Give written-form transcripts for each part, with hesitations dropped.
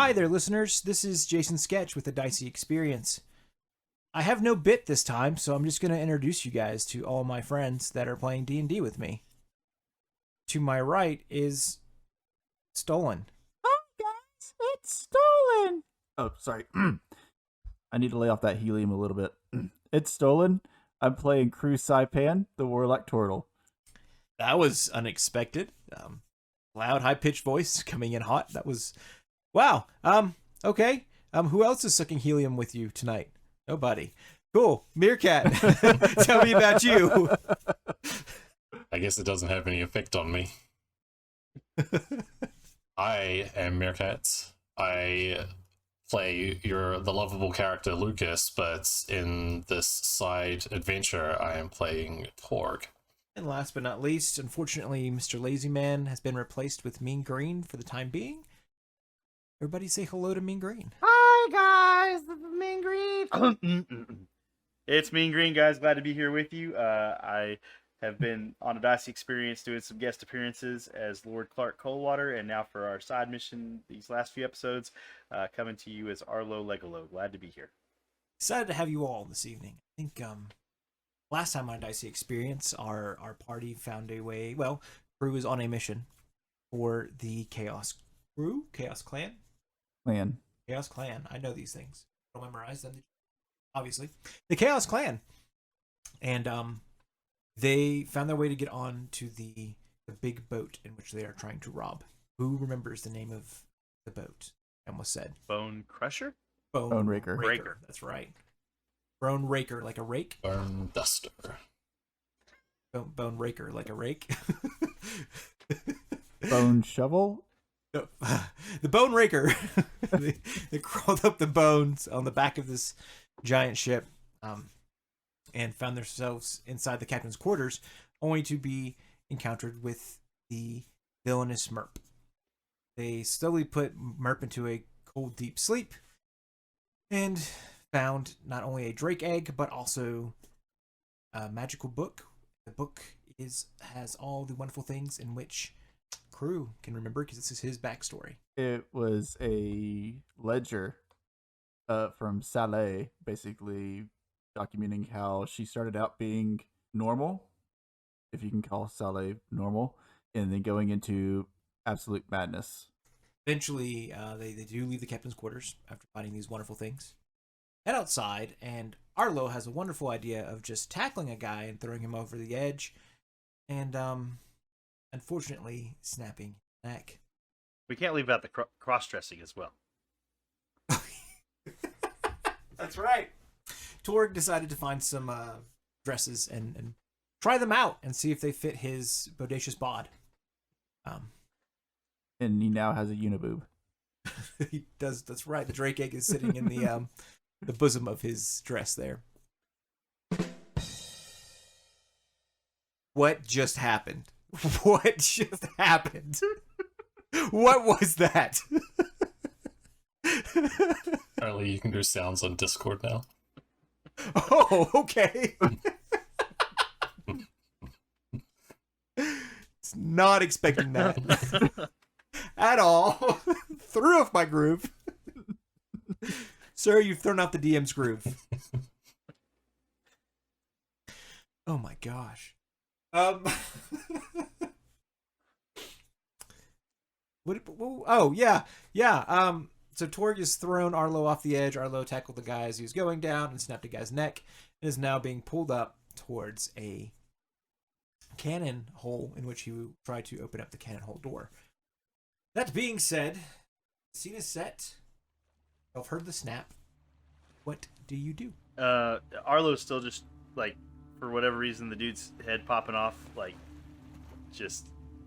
Hi there, listeners. This is Jason Sketch with the Dicey Experience. I have no bit this time, so I'm just going to introduce you guys to all my friends that are playing D&D with me. To my right is Stolen. Hi guys, it's Stolen. Oh, sorry. I need to lay off that helium a little bit. It's Stolen. I'm playing Crew Saipan, the Warlock Turtle. That was unexpected. Loud, high-pitched voice coming in hot. That was... Wow. Okay. Who else is sucking helium with you tonight? Nobody. Cool. Meerkat, tell me about you. I guess it doesn't have any effect on me. I am Meerkat. I play the lovable character Lucas, but in this side adventure, I am playing Torg. And last but not least, unfortunately, Mr. Lazy Man has been replaced with Mean Green for the time being. Everybody say hello to Mean Green. Hi guys, this is Mean Green. It's Mean Green, guys. Glad to be here with you. I have been on a Dicey Experience doing some guest appearances as Lord Clark Coldwater, and now for our side mission these last few episodes, coming to you as Arlo Legolo. Glad to be here. Excited to have you all this evening. I think last time on Dicey Experience, our party found a way. Well, Crew is on a mission for the Chaos Crew, Chaos Clan. Chaos Clan. I know these things. I don't memorize them, obviously. The Chaos Clan. And they found their way to get on to the big boat in which they are trying to rob. Who remembers the name of the boat? Almost said. Bone Crusher? Bone Raker. That's right. Bone Raker, like a rake? Bone Duster. Bone Raker, like a rake? Bone Shovel? The Bone Raker. they crawled up the bones on the back of this giant ship and found themselves inside the captain's quarters, only to be encountered with the villainous Merp. They slowly put Merp into a cold, deep sleep and found not only a drake egg, but also a magical book. The book has all the wonderful things in which Crew can remember, because this is his backstory. It was a ledger from Saleh, basically documenting how she started out being normal, if you can call Saleh normal, and then going into absolute madness. Eventually, they do leave the captain's quarters after finding these wonderful things. Head outside, and Arlo has a wonderful idea of just tackling a guy and throwing him over the edge, and unfortunately snapping his neck. We can't leave out the cross-dressing as well. That's right. Torg decided to find some dresses and try them out and see if they fit his bodacious bod. And he now has a uniboob. He does. That's right. The drake egg is sitting in the bosom of his dress there. What just happened? What just happened? What was that? Apparently you can do sounds on Discord now. Oh, okay. It's not expecting that at all. Threw off my groove. Sir, you've thrown off the DM's groove. Oh my gosh. Oh yeah. So Torg has thrown Arlo off the edge. Arlo tackled the guy as he was going down and snapped a guy's neck, and is now being pulled up towards a cannon hole in which he will try to open up the cannon hole door. That being said, scene is set. I've heard the snap. What do you do? Arlo's still just, like, for whatever reason, the dude's head popping off, like, just,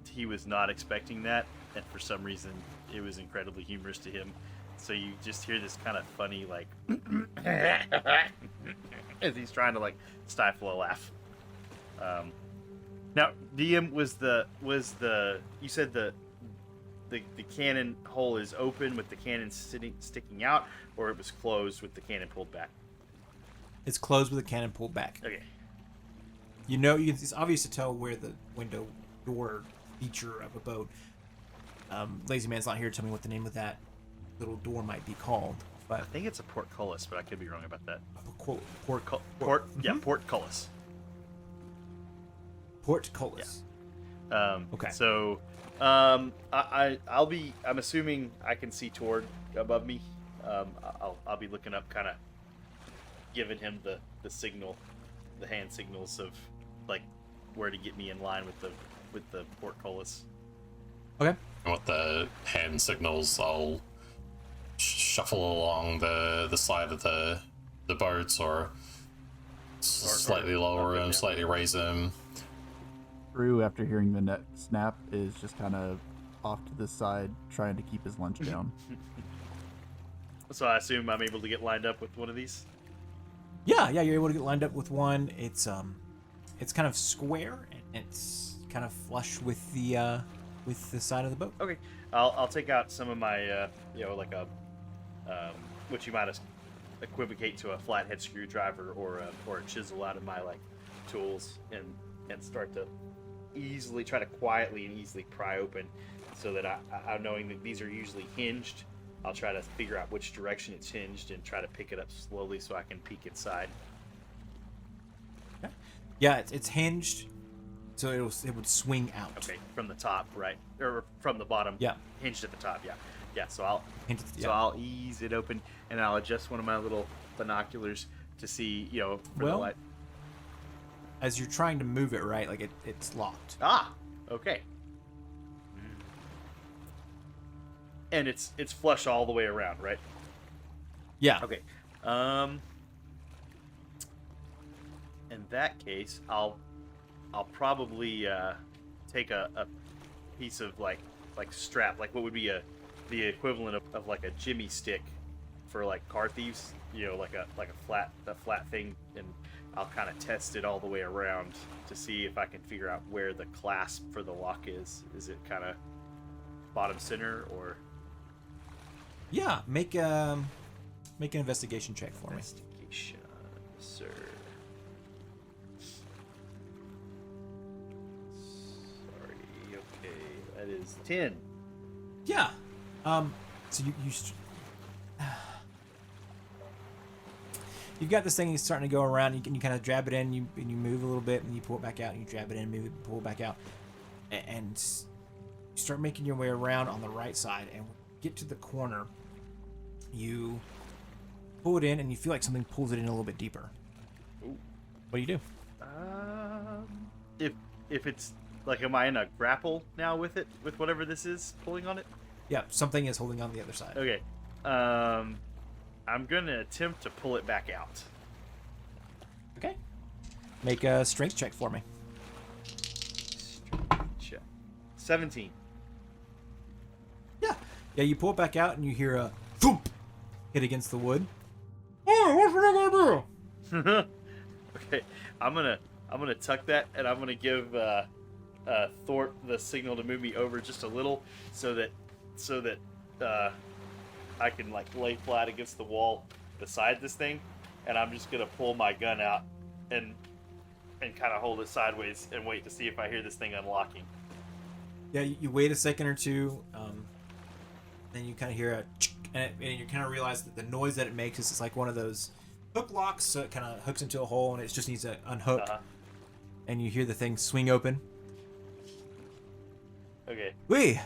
he was not expecting that, and for some reason, it was incredibly humorous to him. So you just hear this kind of funny, like, as he's trying to, like, stifle a laugh. Now, DM, you said the cannon hole is open with the cannon sticking out, or it was closed with the cannon pulled back? It's closed with the cannon pulled back. Okay. It's obvious to tell where the window door feature of a boat. Lazy Man's not here to tell me what the name of that little door might be called. But I think it's a portcullis, but I could be wrong about that. Mm-hmm. Portcullis. Portcullis. Okay. So, I'm assuming I can see Torg above me. I'll be looking up, kind of giving him the signal, the hand signals of like where to get me in line with the portcullis. Okay. With the hand signals, I'll shuffle along the side of the boats, or slightly lower him, slightly raise him. Crew, after hearing the net snap, is just kind of off to the side, trying to keep his lunch down. So I assume I'm able to get lined up with one of these. Yeah, you're able to get lined up with one. It's kind of square and it's kind of flush with the side of the boat. Okay, I'll take out some of my like a which you might equivocate to a flathead screwdriver or a chisel out of my like tools and start to try to quietly and easily pry open, so that I'm knowing that these are usually hinged. I'll try to figure out which direction it's hinged and try to pick it up slowly so I can peek inside. Okay. Yeah, it's hinged, so it would swing out. Okay, from the top, right, or from the bottom. Yeah, hinged at the top. Yeah. So I'll yeah. I'll ease it open and I'll adjust one of my little binoculars to see, for the light. As you're trying to move it, right, like it's locked. Ah, okay. And it's flush all the way around, right? Yeah. Okay. In that case, I'll probably take a piece of like strap, like what would be the equivalent of like a jimmy stick for like car thieves, like a flat thing, and I'll kind of test it all the way around to see if I can figure out where the clasp for the lock is. Is it kind of bottom center or? Yeah, make an investigation check for me. Investigation, sir. Sorry. Okay, that is 10. Yeah. So you've got this thing that's starting to go around. You kind of jab it in, and you move a little bit, and you pull it back out. And you jab it in, move it, pull it back out, and you start making your way around on the right side. And when you get to the corner, you pull it in, and you feel like something pulls it in a little bit deeper. Ooh. What do you do? If it's like, am I in a grapple now with it, with whatever this is pulling on it? Yeah, something is holding on the other side. Okay. I'm gonna attempt to pull it back out. Okay. Make a strength check for me. Check. 17. Yeah, you pull it back out, and you hear a thump hit against the wood. Oh, what's I gonna do? Okay, I'm gonna tuck that, and I'm gonna give Thorpe the signal to move me over just a little, so that I can like lay flat against the wall beside this thing, and I'm just gonna pull my gun out and kind of hold it sideways and wait to see if I hear this thing unlocking. Yeah, you wait a second or two, then you kind of hear a and you kind of realize that the noise that it makes is it's like one of those hook locks, so it kind of hooks into a hole and it just needs to unhook. And you hear the thing swing open. Okay. Wait,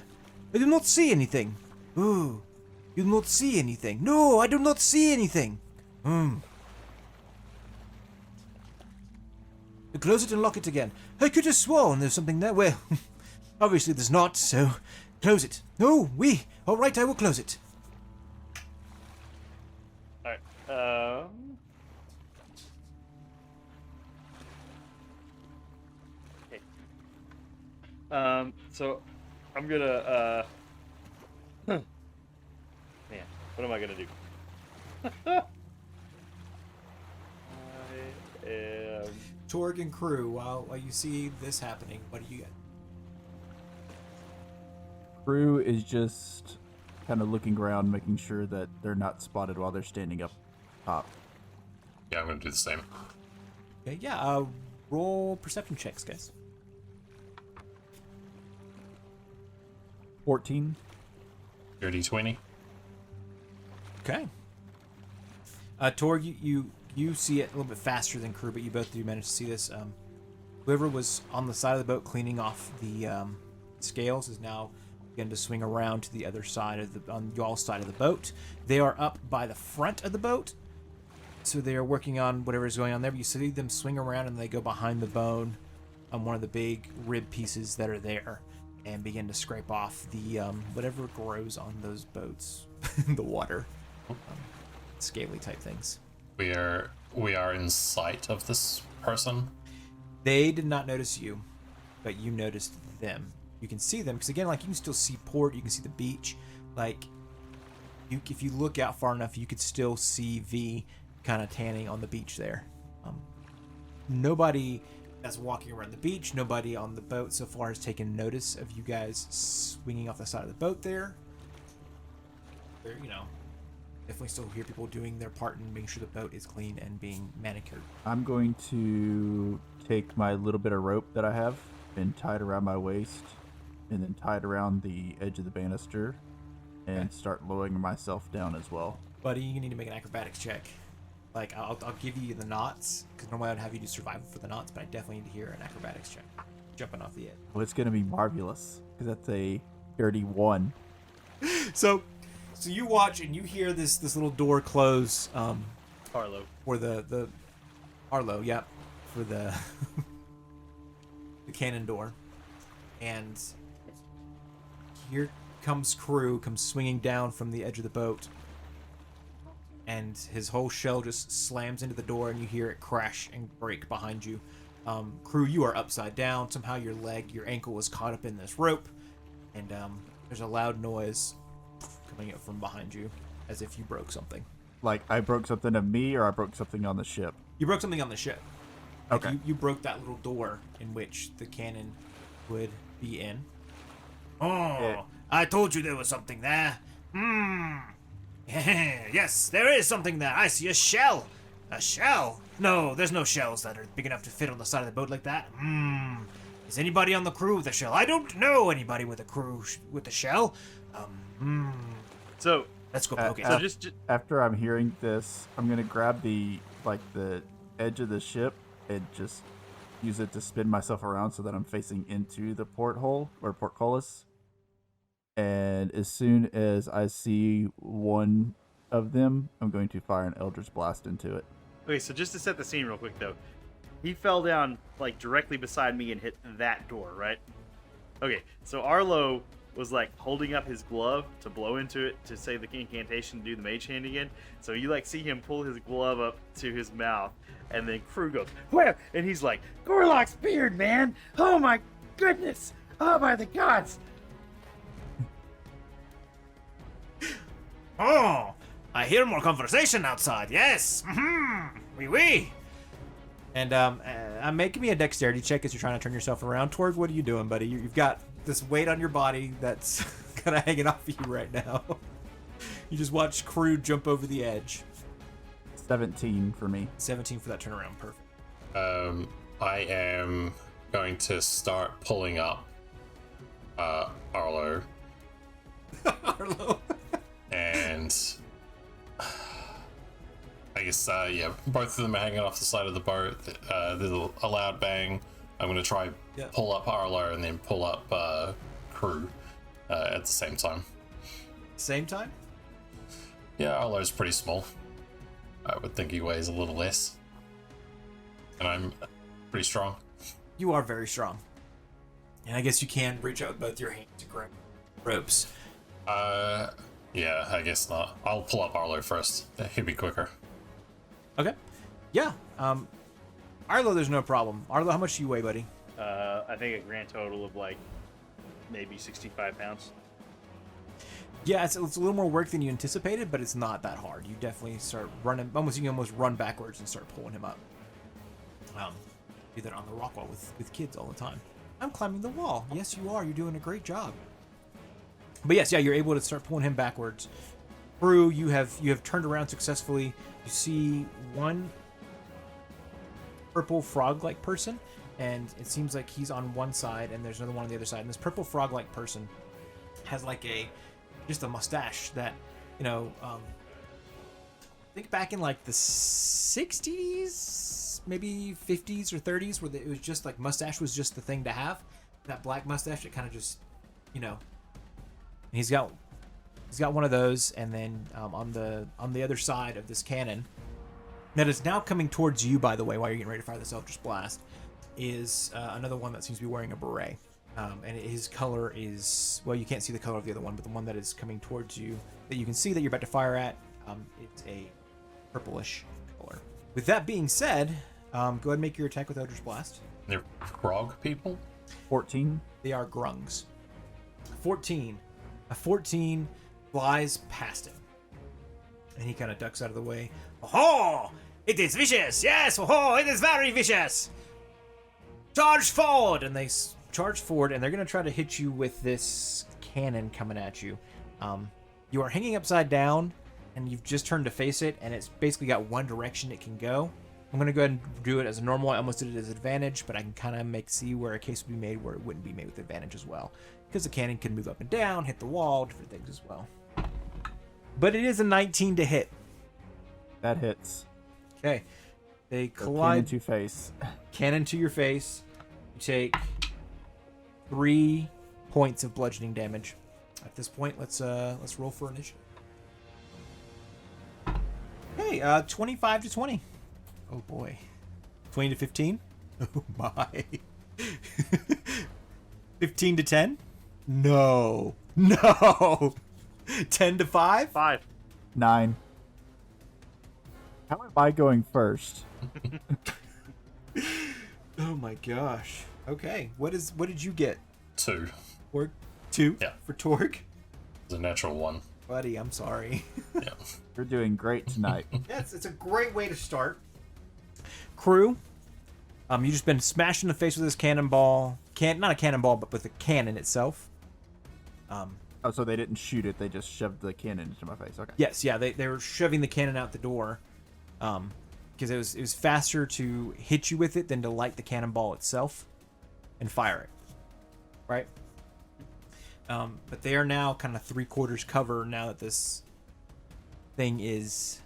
I do not see anything. Ooh, you do not see anything. No, I do not see anything. Close it and lock it again. I could have sworn there's something there. Well, obviously there's not, so close it. No, all right, I will close it. Alright. Okay. So I'm gonna man, what am I gonna do? I am Torg and crew, while you see this happening, what do you get? Crew is just kind of looking around, making sure that they're not spotted while they're standing up top. Yeah, I'm gonna do the same. Okay, yeah, roll perception checks, guys. 14. Dirty 20. Okay. Torg, you see it a little bit faster than crew, but you both do manage to see this. Whoever was on the side of the boat cleaning off the scales is now beginning to swing around to the other side of on y'all's side of the boat. They are up by the front of the boat, so they are working on whatever is going on there. But you see them swing around and they go behind the bone on one of the big rib pieces that are there, and begin to scrape off the whatever grows on those boats, the water, scaly type things. We are in sight of this person. They did not notice you, but you noticed them. You can see them because again, like you can still see port, you can see the beach. Like, if you look out far enough, you could still see V kind of tanning on the beach there. Nobody that's walking around the beach, nobody on the boat so far has taken notice of you guys swinging off the side of the boat there. They're, definitely still hear people doing their part in making sure the boat is clean and being manicured. I'm going to take my little bit of rope that I have and tie it around my waist, and then tie it around the edge of the banister, and start lowering myself down as well. Buddy, you need to make an acrobatics check. Like, I'll give you the knots, because normally I'd have you do survival for the knots, but I definitely need to hear an acrobatics check. Jumping off the edge. Well, it's going to be marvelous, because that's a 31. So you watch and you hear this little door close. Arlo. For the Arlo, yep. For the the cannon door. And here comes crew, comes swinging down from the edge of the boat. And his whole shell just slams into the door, and you hear it crash and break behind you. Crew, you are upside down. Somehow your ankle is caught up in this rope, and there's a loud noise coming up from behind you, as if you broke something. Like, I broke something of me, or I broke something on the ship? You broke something on the ship. Like, Okay. You broke that little door in which the cannon would be in. Oh, Yeah. I told you there was something there. Yes, there is something there. I see a shell. A shell? No, there's no shells that are big enough to fit on the side of the boat like that. Is anybody on the crew with a shell? I don't know anybody with a crew with a shell. So Let's go poke it. so just After I'm hearing this, I'm going to grab the edge of the ship and just use it to spin myself around so that I'm facing into the porthole, or portcullis. And as soon as I see one of them, I'm going to fire an Eldritch Blast into it. okay. So just to set the scene real quick, though, he fell down like directly beside me and hit that door, right? Okay. So Arlo was like holding up his glove to blow into it to say the incantation to do the mage hand again. So you like see him pull his glove up to his mouth, and then crew goes, "Where?" And he's like, "Gorlock's beard, man! Oh my goodness! Oh by the gods!" Oh, I hear more conversation outside. Yes. Oui, oui. And making me a dexterity check as you're trying to turn yourself around. Torg, what are you doing, buddy? You've got this weight on your body that's kind of hanging off of you right now. You just watch crew jump over the edge. 17 for me. 17 for that turnaround. Perfect. I am going to start pulling up Arlo. Arlo. And I guess, both of them are hanging off the side of the boat. There's a loud bang. I'm going to try pull up Arlo and then pull up crew at the same time. Same time? Yeah, Arlo's pretty small. I would think he weighs a little less. And I'm pretty strong. You are very strong. And I guess you can reach out with both your hands to grab ropes. Yeah, I guess not. I'll pull up Arlo first. He'll be quicker. Okay. Yeah. Arlo, there's no problem. Arlo, how much do you weigh, buddy? I think a grand total of like maybe 65 pounds. Yeah, it's a little more work than you anticipated, but it's not that hard. You definitely start running, you can almost run backwards and start pulling him up. Do that on the rock wall with kids all the time. I'm climbing the wall. Yes, you are. You're doing a great job. But yes, yeah, you're able to start pulling him backwards. Brew, you have turned around successfully. You see one purple frog-like person, and it seems like he's on one side, and there's another one on the other side. And this purple frog-like person has like just a mustache that, think back in like the 60s, maybe 50s or 30s, where it was just like mustache was just the thing to have. That black mustache, it kind of just, you know. He's got one of those, and then on the other side of this cannon, that is now coming towards you, by the way, while you're getting ready to fire this Eldritch Blast, is another one that seems to be wearing a beret. And his color is, well, you can't see the color of the other one, but the one that is coming towards you, that you can see that you're about to fire at, it's a purplish color. With that being said, go ahead and make your attack with Eldritch Blast. They're frog people? 14. They are grungs. 14. A 14 flies past him. And he kind of ducks out of the way. Oh, it is vicious. Yes, oh, it is very vicious. Charge forward. And they charge forward, and they're going to try to hit you with this cannon coming at you. You are hanging upside down, and you've just turned to face it, and it's basically got one direction it can go. I'm going to go ahead and do it as a normal. I almost did it as advantage, but I can kind of see where a case would be made where it wouldn't be made with advantage as well. Because the cannon can move up and down, hit the wall, different things as well. But it is a 19 to hit. That hits. Okay. They So collide. cannon to face. Cannon to your face. You take 3 points of bludgeoning damage. At this point, let's roll for initiative. Hey, 25 to 20. Oh boy. 20 to 15? Oh my. 15 to 10? No. No. 10 to 5? 5. 9. How am I going first? Oh my gosh. Okay. What did you get? 2. Torg? 2? Yeah. For Torg? It's a natural 1. Buddy, I'm sorry. Yeah. You're doing great tonight. Yes, it's a great way to start. Crew, you just been smashed in the face with this cannonball. Not a cannonball, but with the cannon itself. Oh, so they didn't shoot it; they just shoved the cannon into my face. Okay. Yes, yeah, they were shoving the cannon out the door, because it was faster to hit you with it than to light the cannonball itself and fire it. Right. But they are now kind of 3/4 cover now that this thing is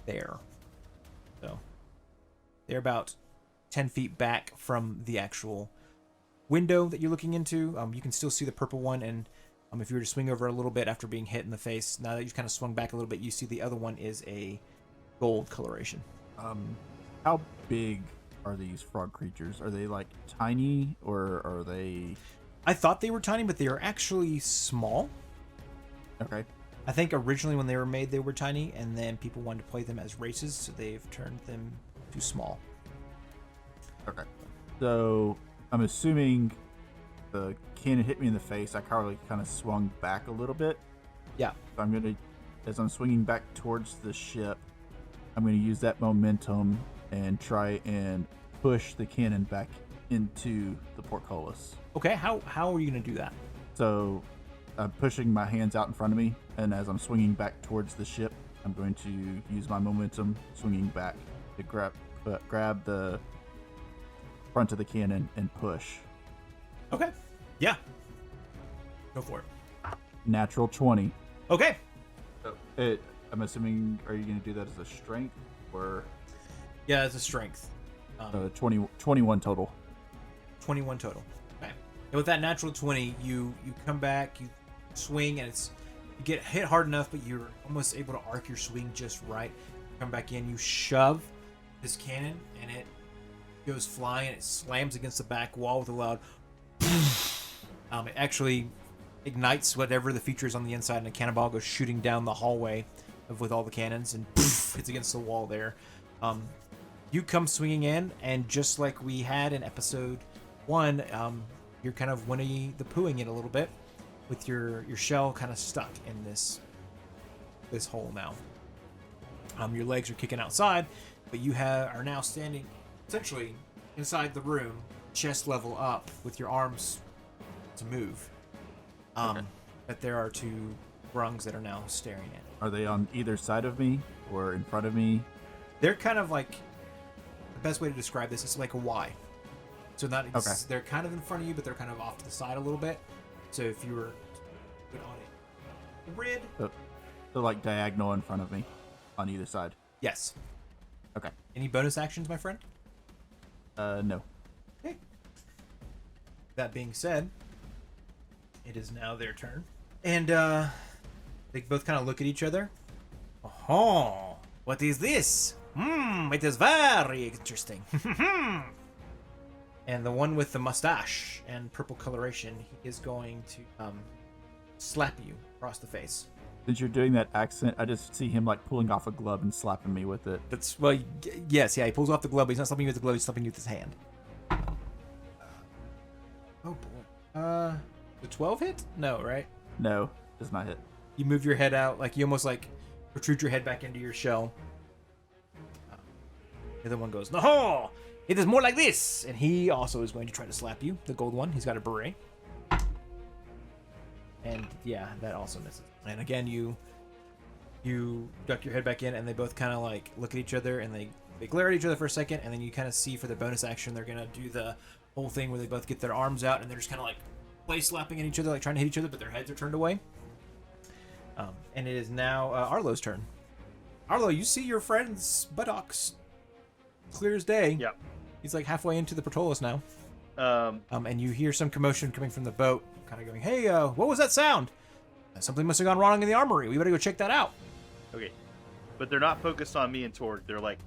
there. So they're about 10 feet back from the actual window that you're looking into. You can still see the purple one, and if you were to swing over a little bit after being hit in the face, now that you've kind of swung back a little bit, you see the other one is a gold coloration. How big are these frog creatures? Are they like tiny, or are they? I thought they were tiny, but they are actually small. Okay. I think originally when they were made, they were tiny, and then people wanted to play them as races, so they've turned them to small. Okay. So I'm assuming the cannon hit me in the face. I kind of swung back a little bit. Yeah. So I'm gonna, as I'm swinging back towards the ship, I'm gonna use that momentum and try and push the cannon back into the portcullis. Okay, how are you going to do that? So I'm pushing my hands out in front of me, and as I'm swinging back towards the ship, I'm going to use my momentum, swinging back to grab the front of the cannon and push. Okay. Yeah. Go for it. Natural 20. Okay. I'm assuming, are you going to do that as a strength, or? Yeah, it's a strength. 21 total. 21 total. Okay. And with that natural 20, you come back, you swing, and you get hit hard enough, but you're almost able to arc your swing just right. Come back in, you shove this cannon, and it goes flying, and it slams against the back wall with a loud it actually ignites whatever the feature is on the inside, and a cannonball goes shooting down the hallway with all the cannons, and hits against the wall there. You come swinging in, and just like we had in episode 1, you're kind of Winnie the Poohing it a little bit, with your shell kind of stuck in this hole now. Your legs are kicking outside, but you are now standing essentially inside the room, chest level up, with your arms to move. Okay. But there are 2 rungs that are now staring at you. Are they on either side of me or in front of me? They're kind of like, the best way to describe this is like a Y. So they're kind of in front of you, but they're kind of off to the side a little bit. So if you were to put on a grid, So like diagonal in front of me on either side. Yes. Okay. Any bonus actions, my friend? No. Okay. That being said, it is now their turn. And they both kind of look at each other. Oh, what is this? It is very interesting. And the one with the mustache and purple coloration, he is going to slap you across the face. Since you're doing that accent, I just see him like pulling off a glove and slapping me with it. That's, well, yes, yeah, he pulls off the glove, but he's not slapping you with the glove, he's slapping you with his hand. Oh boy. The 12 hit? No, right? No, does not hit. You move your head out, like you almost like protrude your head back into your shell. The other one goes, no, it is more like this. And he also is going to try to slap you, the gold one. He's got a beret. And yeah, that also misses. And again, you duck your head back in, and they both kind of like look at each other, and they glare at each other for a second, and then you kind of see for the bonus action, they're going to do the whole thing where they both get their arms out, and they're just kind of like play slapping at each other, like trying to hit each other, but their heads are turned away. And it is now Arlo's turn. Arlo, you see your friend's buttocks clear as day. Yep. He's like halfway into the Portolis now. And you hear some commotion coming from the boat, kind of going, hey, what was that sound? Something must have gone wrong in the armory. We better go check that out. Okay. But they're not focused on me and Torg. They're like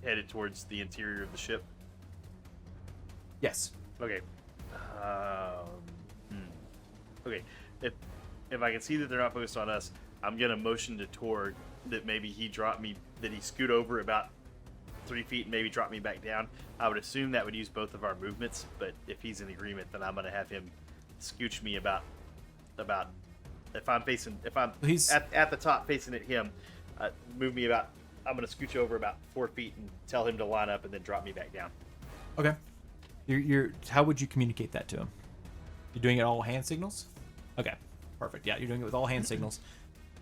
headed towards the interior of the ship. Yes. Okay. Okay. If I can see that they're not focused on us, I'm gonna motion to Torg that maybe he scoot over about 3 feet and maybe drop me back down. I would assume that would use both of our movements, but if he's in agreement, then I'm gonna have him scooch me about if I'm at the top facing at him, move me about. I'm gonna scooch over about 4 feet and tell him to line up and then drop me back down. Okay. How would you communicate that to him? You're doing it all hand signals? Okay. Perfect. Yeah, you're doing it with all hand signals.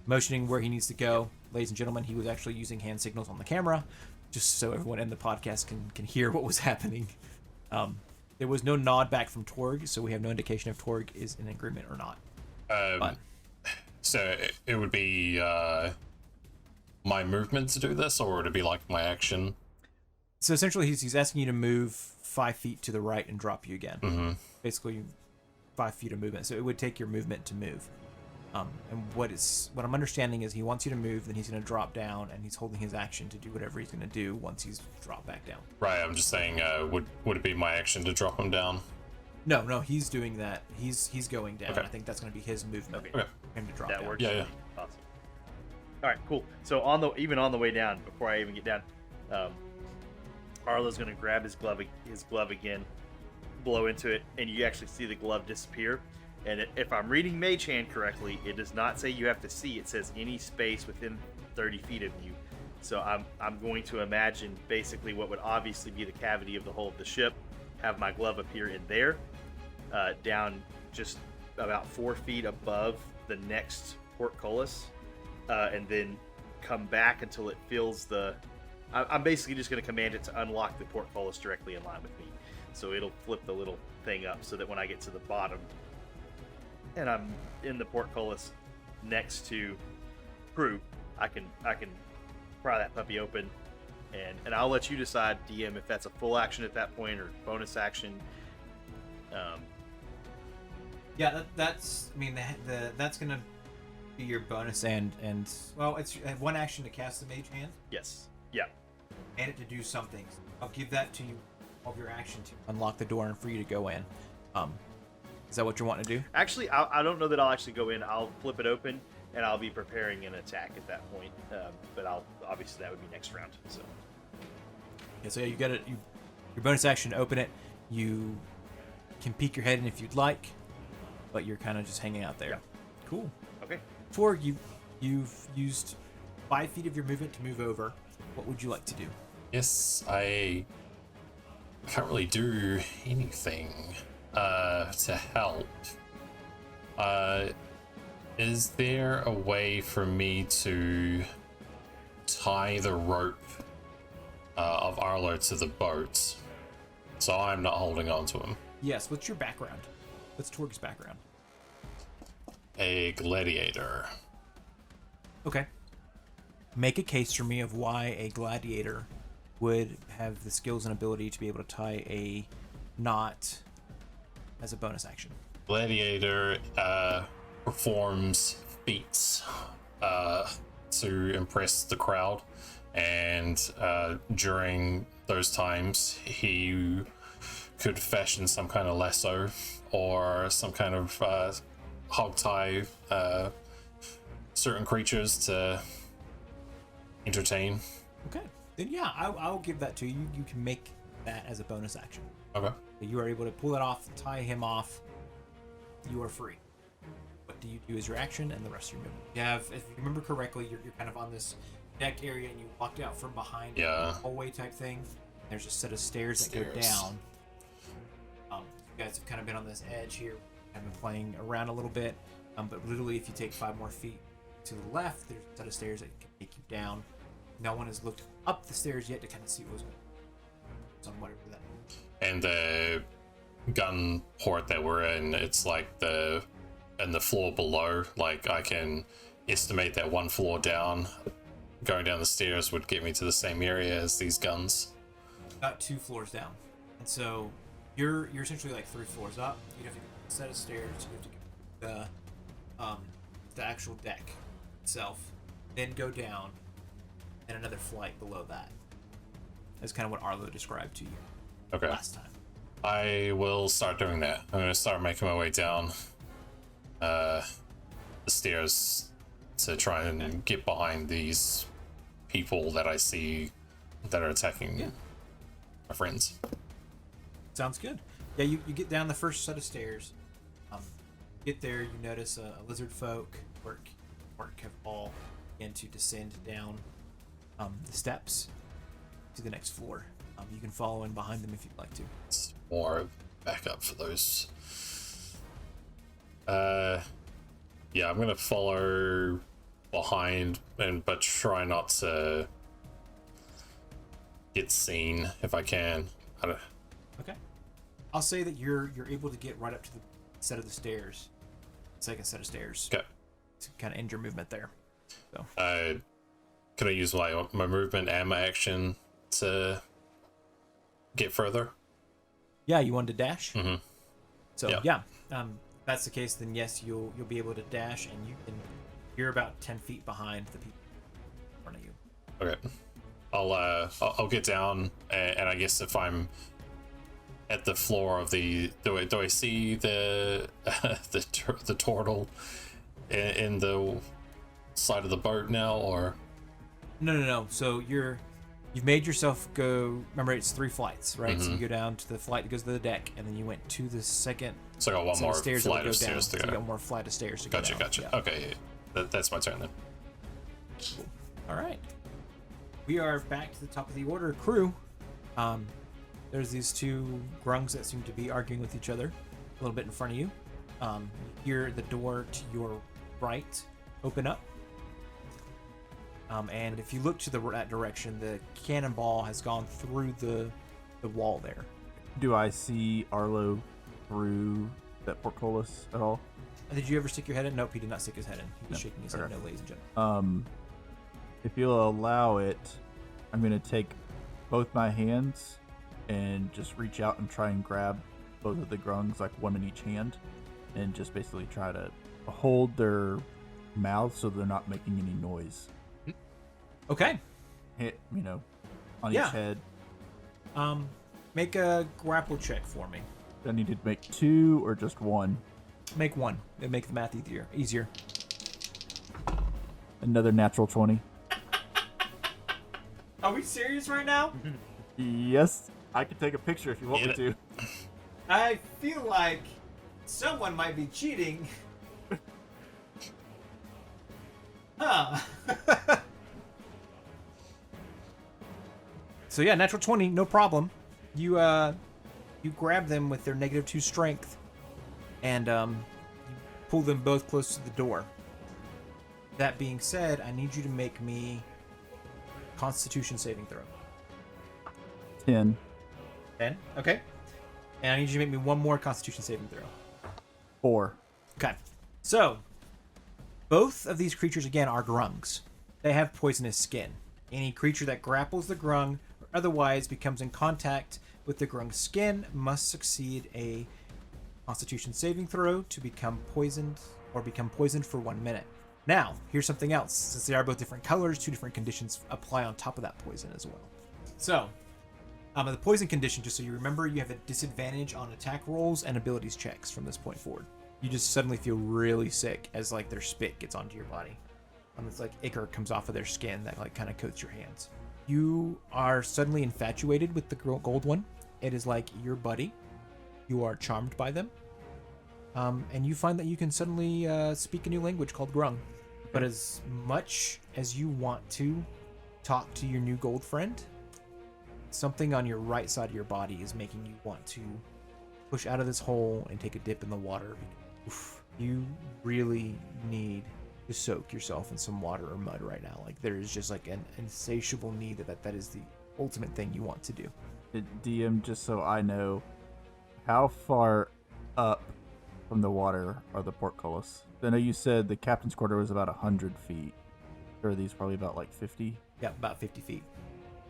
Motioning where he needs to go. Ladies and gentlemen, he was actually using hand signals on the camera, just so everyone in the podcast can hear what was happening. There was no nod back from Torg, so we have no indication if Torg is in agreement or not. So it would be my movement to do this, or would it be like my action? So essentially, he's asking you to move 5 feet to the right and drop you again. Mm-hmm. Basically, 5 feet of movement. So it would take your movement to move. And what I'm understanding is he wants you to move, then he's going to drop down, and he's holding his action to do whatever he's going to do once he's dropped back down. Right. I'm just saying, would it be my action to drop him down? No, he's doing that. He's going down. Okay. I think that's going to be his movement. Okay. Okay. For him to drop That down. works. Yeah. Awesome. All right, cool. So on the way down, before I even get down, Arlo's gonna grab his glove again, blow into it, and you actually see the glove disappear. And if I'm reading Mage Hand correctly, it does not say you have to see. It says any space within 30 feet of you. So I'm going to imagine basically what would obviously be the cavity of the hull of the ship, have my glove appear in there, down just about 4 feet above the next portcullis, and then come back until it fills the... I'm basically just going to command it to unlock the portcullis directly in line with me. So it'll flip the little thing up so that when I get to the bottom and I'm in the portcullis next to crew, I can pry that puppy open, and I'll let you decide, DM, if that's a full action at that point or bonus action. Yeah, that's. I mean, that's gonna be your bonus and well, it's one action to cast the Mage Hand. Yes. Yeah. And it to do something. I'll give that to you of your action to unlock the door and for you to go in. Is that what you want to do? Actually, I don't know that I'll actually go in. I'll flip it open and I'll be preparing an attack at that point. But obviously that would be next round. So. Yeah. So you got it. Your bonus action to open it. You can peek your head in if you'd like, but you're kind of just hanging out there. Yeah. Cool. Okay. Torg, you've used 5 feet of your movement to move over. What would you like to do? Yes, I can't really do anything to help. Is there a way for me to tie the rope of Arlo to the boat so I'm not holding on to him? Yes. What's your background? What's Torg's background? A gladiator. Okay. make a case for me of why a gladiator would have the skills and ability to be able to tie a knot as a bonus action. Gladiator performs feats to impress the crowd, and during those times he could fashion some kind of lasso or some kind of hog tie certain creatures to entertain. Okay, then yeah, I'll give that to you. You can make that as a bonus action. Okay. You are able to pull it off, tie him off. You are free. What do you do as your action and the rest of your movement? You have, if you remember correctly, you're kind of on this deck area and you walked out from behind a hallway type thing. There's a set of stairs that go down. You guys have kind of been on this edge here, kind of been playing around a little bit. But literally, if you take 5 more feet to the left, there's a set of stairs that can take you down. No one has looked up the stairs yet to kind of see what was going on. So whatever that. And the gun port that we're in, it's like the floor below. Like I can estimate that 1 floor down, going down the stairs would get me to the same area as these guns. About 2 floors down, and so you're essentially like 3 floors up. You have to get a set of stairs. You have to get the actual deck itself, then go down, and another flight below that. That's kind of what Arlo described to you. Okay. Last time. I will start doing that. I'm gonna start making my way down the stairs to try and get behind these people that I see that are attacking my friends. Sounds good. Yeah, you get down the first set of stairs. Get there, you notice a lizard folk work have all began to descend down the steps to the next floor. You can follow in behind them if you'd like to. It's more backup for those. Yeah, I'm gonna follow behind, but try not to get seen if I can. Okay. I'll say that you're able to get right up to the set of the stairs, second set of stairs. Okay. To kind of end your movement there. So. Can I use my movement and my action to get further? Yeah, you wanted to dash. Mm-hmm. So if that's the case, then yes, you'll be able to dash, and you're about 10 feet behind the people in front of you. Okay. I'll get down, and I guess if I'm at the floor of the do I see the the turtle in the side of the boat now, or no, so you've made yourself go. Remember, it's 3 flights, right? Mm-hmm. So you go down to the flight that goes to the deck, and then you went to the second. So I got one more stairs flight of stairs to So go. you got one more flight of stairs to go down. Gotcha. Yeah. Okay, that's my turn then. Cool. All right. We are back to the top of the order, crew. There's these 2 grungs that seem to be arguing with each other a little bit in front of you. You hear the door to your right open up. And if you look to that direction, the cannonball has gone through the wall there. Do I see Arlo through that portcullis at all? Did you ever stick your head in? Nope, he did not stick his head in. He was shaking his head Okay. no, ladies and gentlemen. If you'll allow it, I'm gonna take both my hands and just reach out and try and grab both of the grungs, like one in each hand, and just basically try to hold their mouths so they're not making any noise. Okay. Hit, on each head. Make a grapple check for me. I need to make 2 or just 1? Make 1. It'll make the math easier. Another natural 20. Are we serious right now? Yes, I can take a picture if you want me to. I feel like someone might be cheating. Huh. So yeah, natural 20, no problem. You grab them with their -2 strength, and you pull them both close to the door. That being said, I need you to make me Constitution saving throw. 10. 10? Okay. And I need you to make me one more Constitution saving throw. 4. Okay. So, both of these creatures, again, are grungs. they have poisonous skin. Any creature that grapples the grung or otherwise becomes in contact with the grung's skin must succeed a Constitution saving throw to become poisoned for 1 minute. Now, here's something else. Since they are both different colors, 2 different conditions apply on top of that poison as well. So, the poison condition, just so you remember, you have a disadvantage on attack rolls and abilities checks from this point forward. You just suddenly feel really sick as like their spit gets onto your body. It's like ichor comes off of their skin that like kind of coats your hands. You are suddenly infatuated with the gold one. It is like your buddy. You are charmed by them. And you find that you can suddenly speak a new language called Grung. But as much as you want to talk to your new gold friend, something on your right side of your body is making you want to push out of this hole and take a dip in the water. Oof, you really need to soak yourself in some water or mud right now. Like there is just like an insatiable need that is the ultimate thing you want to do. DM, just so I know, how far up from the water are the portcullis? I know you said the captain's quarter was about 100 feet. Or are these probably about like 50? Yeah, about 50 feet.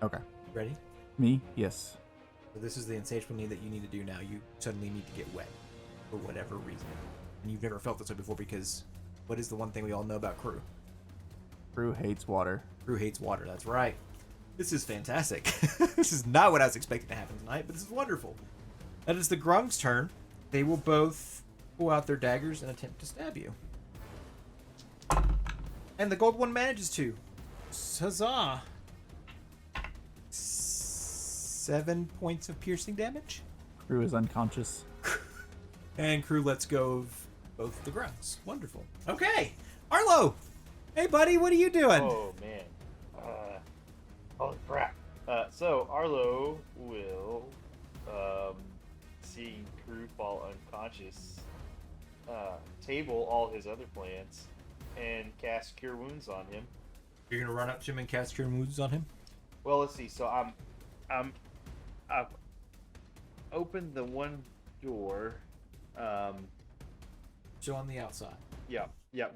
Okay. Ready? Me? Yes. So this is the insatiable need that you need to do now. You suddenly need to get wet for whatever reason. And you've never felt this way before because what is the one thing we all know about crew? Crew hates water. Crew hates water, that's right. This is fantastic. This is not what I was expecting to happen tonight, but this is wonderful. That is the Grung's turn. They will both pull out their daggers and attempt to stab you. And the gold one manages to. Huzzah! 7 points of piercing damage. Crew is unconscious. And crew lets go of both the Grungs. Wonderful. Okay, Arlo! Hey buddy, what are you doing? Oh man. Holy crap. So Arlo will, seeing crew fall unconscious, table all his other plans and cast Cure Wounds on him. You're gonna run up to him and cast Cure Wounds on him? Well, let's see. So I've opened the one door. So on the outside. Yeah,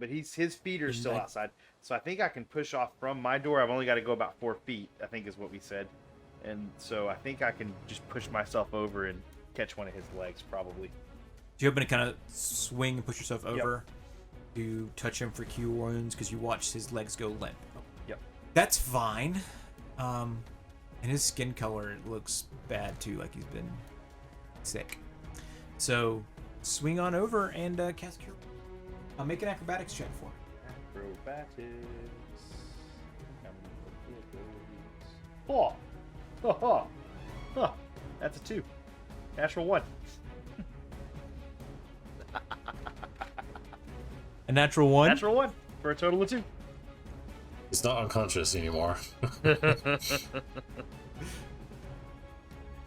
but his feet are still outside. So I think I can push off from my door. I've only got to go about 4 feet, I think is what we said. And so I think I can just push myself over and catch one of his legs, probably. Do you happen to kind of swing and push yourself over to touch him for Cure Wounds because you watched his legs go limp? Yep. That's fine. And his skin color looks bad too, like he's been sick. So swing on over and cast Cure. I'll make an acrobatics check for him. Acrobatics. Oh! Huh. That's a 2. Natural 1. A natural 1? Natural 1 for a total of 2. He's not unconscious anymore.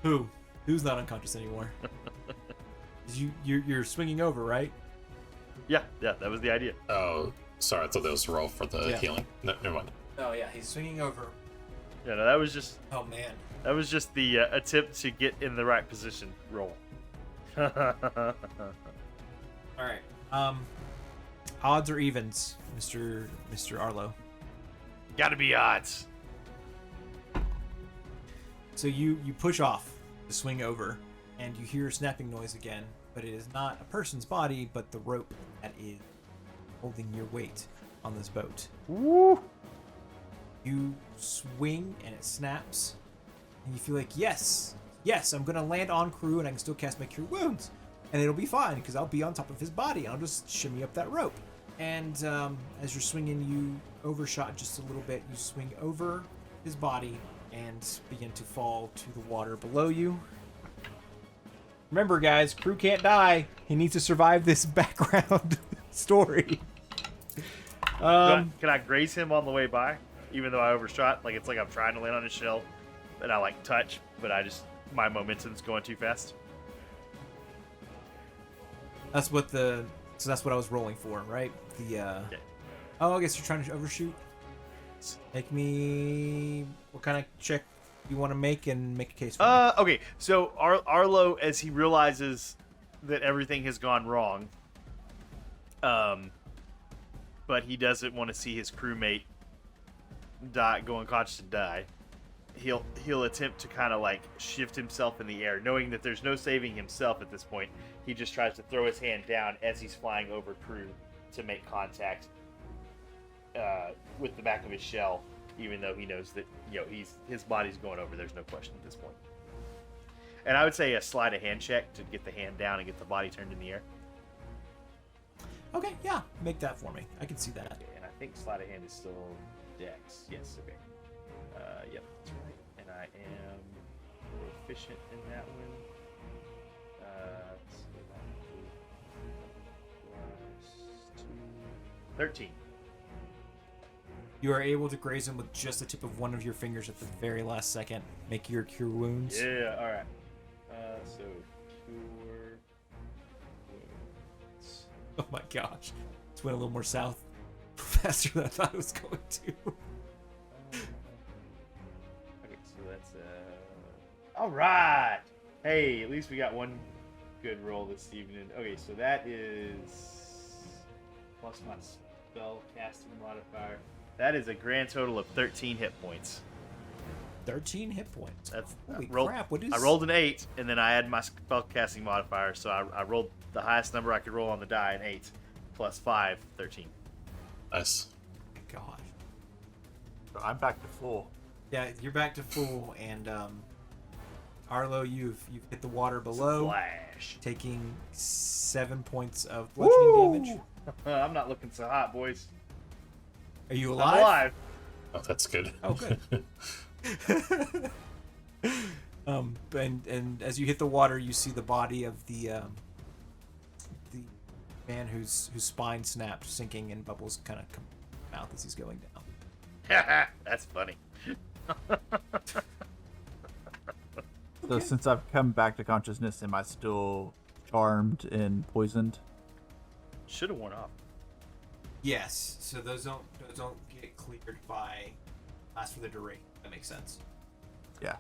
Who's not unconscious anymore? You're swinging over, right? Yeah, that was the idea. Oh, sorry, I thought that was a roll for the healing. No, never mind. Oh yeah, he's swinging over. Yeah, no, that was just Oh man. that was just the attempt to get in the right position roll. All right. Odds or evens, Mr. Arlo? Gotta be odds. So you push off to swing over, and you hear a snapping noise again, but it is not a person's body, but the rope that is holding your weight on this boat. Woo! You swing and it snaps, and you feel like, yes, I'm gonna land on crew and I can still cast my Cure Wounds, and it'll be fine because I'll be on top of his body and I'll just shimmy up that rope. And as you're swinging, you overshot just a little bit. You swing over his body and begin to fall to the water below you. Remember, guys, crew can't die. He needs to survive this background story. Can I graze him on the way by, even though I overshot? Like it's like I'm trying to land on his shell, and I like touch, but my momentum's going too fast. That's what I was rolling for, right? Oh, I guess you're trying to overshoot. Make me. What kind of check you want to make and make a case for me? Okay. So Arlo, as he realizes that everything has gone wrong, but he doesn't want to see his crewmate go unconscious and die, he'll attempt to kind of like shift himself in the air, knowing that there's no saving himself at this point. He just tries to throw his hand down as he's flying over crew to make contact with the back of his shell, even though he knows that his body's going over. There's no question at this point. And I would say a sleight of hand check to get the hand down and get the body turned in the air. Okay, yeah, make that for me. I can see that. Okay, and I think sleight of hand is still dex. Yes, okay. Yep, that's right. And I am proficient in that one. Let's see, 13. You are able to graze him with just the tip of one of your fingers at the very last second. Make your cure wounds. Yeah, all right. So cure wounds. Oh my gosh. It's went a little more south faster than I thought it was going to. Okay, so that's all right. Hey, at least we got one good roll this evening. Okay, so that is plus my spell casting modifier. That is a grand total of 13 hit points. 13 hit points. That's Holy rolled, crap, what is... I rolled an 8, and then I had my spell casting modifier, so I rolled the highest number I could roll on the die, an 8, plus 5, 13. Nice. Oh my gosh. So I'm back to full. Yeah, you're back to full, and Arlo, you've hit the water below, Splash. taking 7 points of bludgeoning damage. I'm not looking so hot, boys. Are you I'm alive? alive. Oh, that's good. Oh, good. And as you hit the water, you see the body of the man whose spine snapped, sinking, and bubbles kind of come out of his mouth as he's going down. That's funny. So since I've come back to consciousness, am I still charmed and poisoned? Should have worn off. Yes. So those don't get cleared by last for the duration. That makes sense. Yeah.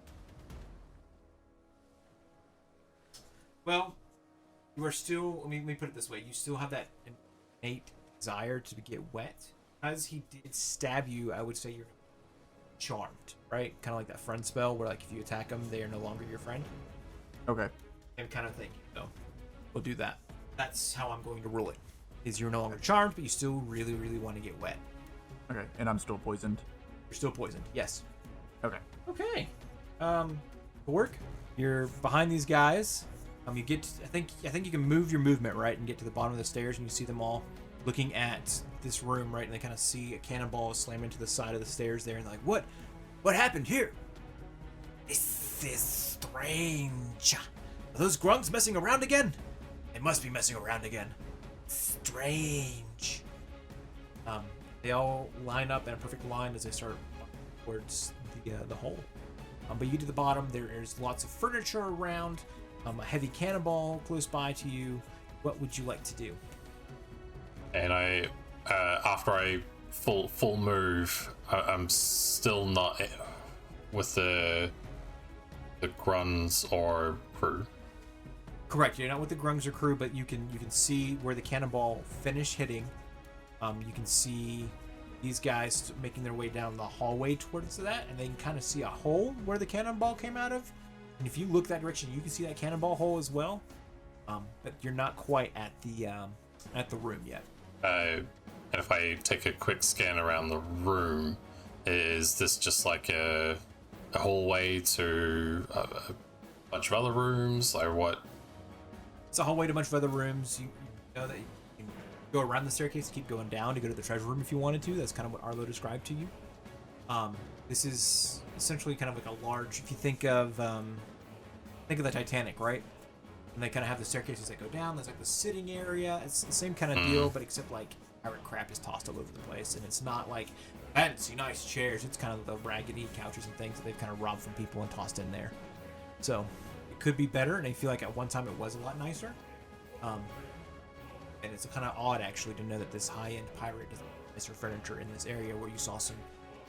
Well, you are still. Let me put it this way: you still have that innate desire to get wet. As he did stab you, I would say you're charmed, right? Kind of like that friend spell, where like if you attack them, they are no longer your friend. Okay. Same kind of thing. So we'll do that. That's how I'm going to rule it. Is you're no longer charmed, but you still really, really want to get wet. Okay. And I'm still poisoned. You're still poisoned. Yes. Okay. Okay. Torg, you're behind these guys. You get. I think you can move your movement right and get to the bottom of the stairs, and you see them all looking at this room, right? And they kind of see a cannonball slam into the side of the stairs there, and they're like, what happened here? This is strange. Are those grunts messing around again? They must be messing around again. Strange. They all line up in a perfect line as they start towards the hole. But you get to the bottom. There's lots of furniture around. A heavy cannonball close by to you. What would you like to do? And I, after I full move, I'm still not with the grunts or crew. Correct. You're not with the grungs or crew, but you can see where the cannonball finished hitting. You can see these guys making their way down the hallway towards that, and they can kind of see a hole where the cannonball came out of. And if you look that direction, you can see that cannonball hole as well. But you're not quite at the room yet. And if I take a quick scan around the room, is this just like a hallway to a bunch of other rooms, or what? It's a hallway to a bunch of other rooms. You know that you can go around the staircase, keep going down to go to the treasure room if you wanted to. That's kind of what Arlo described to you. This is essentially kind of like a large. If you think of the Titanic, right? And they kind of have the staircases that go down. There's like the sitting area. It's the same kind of deal, but except like pirate crap is tossed all over the place, and it's not like fancy nice chairs. It's kind of the raggedy couches and things that they've kind of robbed from people and tossed in there. So it could be better, and I feel like at one time it was a lot nicer. And it's kind of odd actually to know that this high-end pirate does nicer furniture in this area where you saw some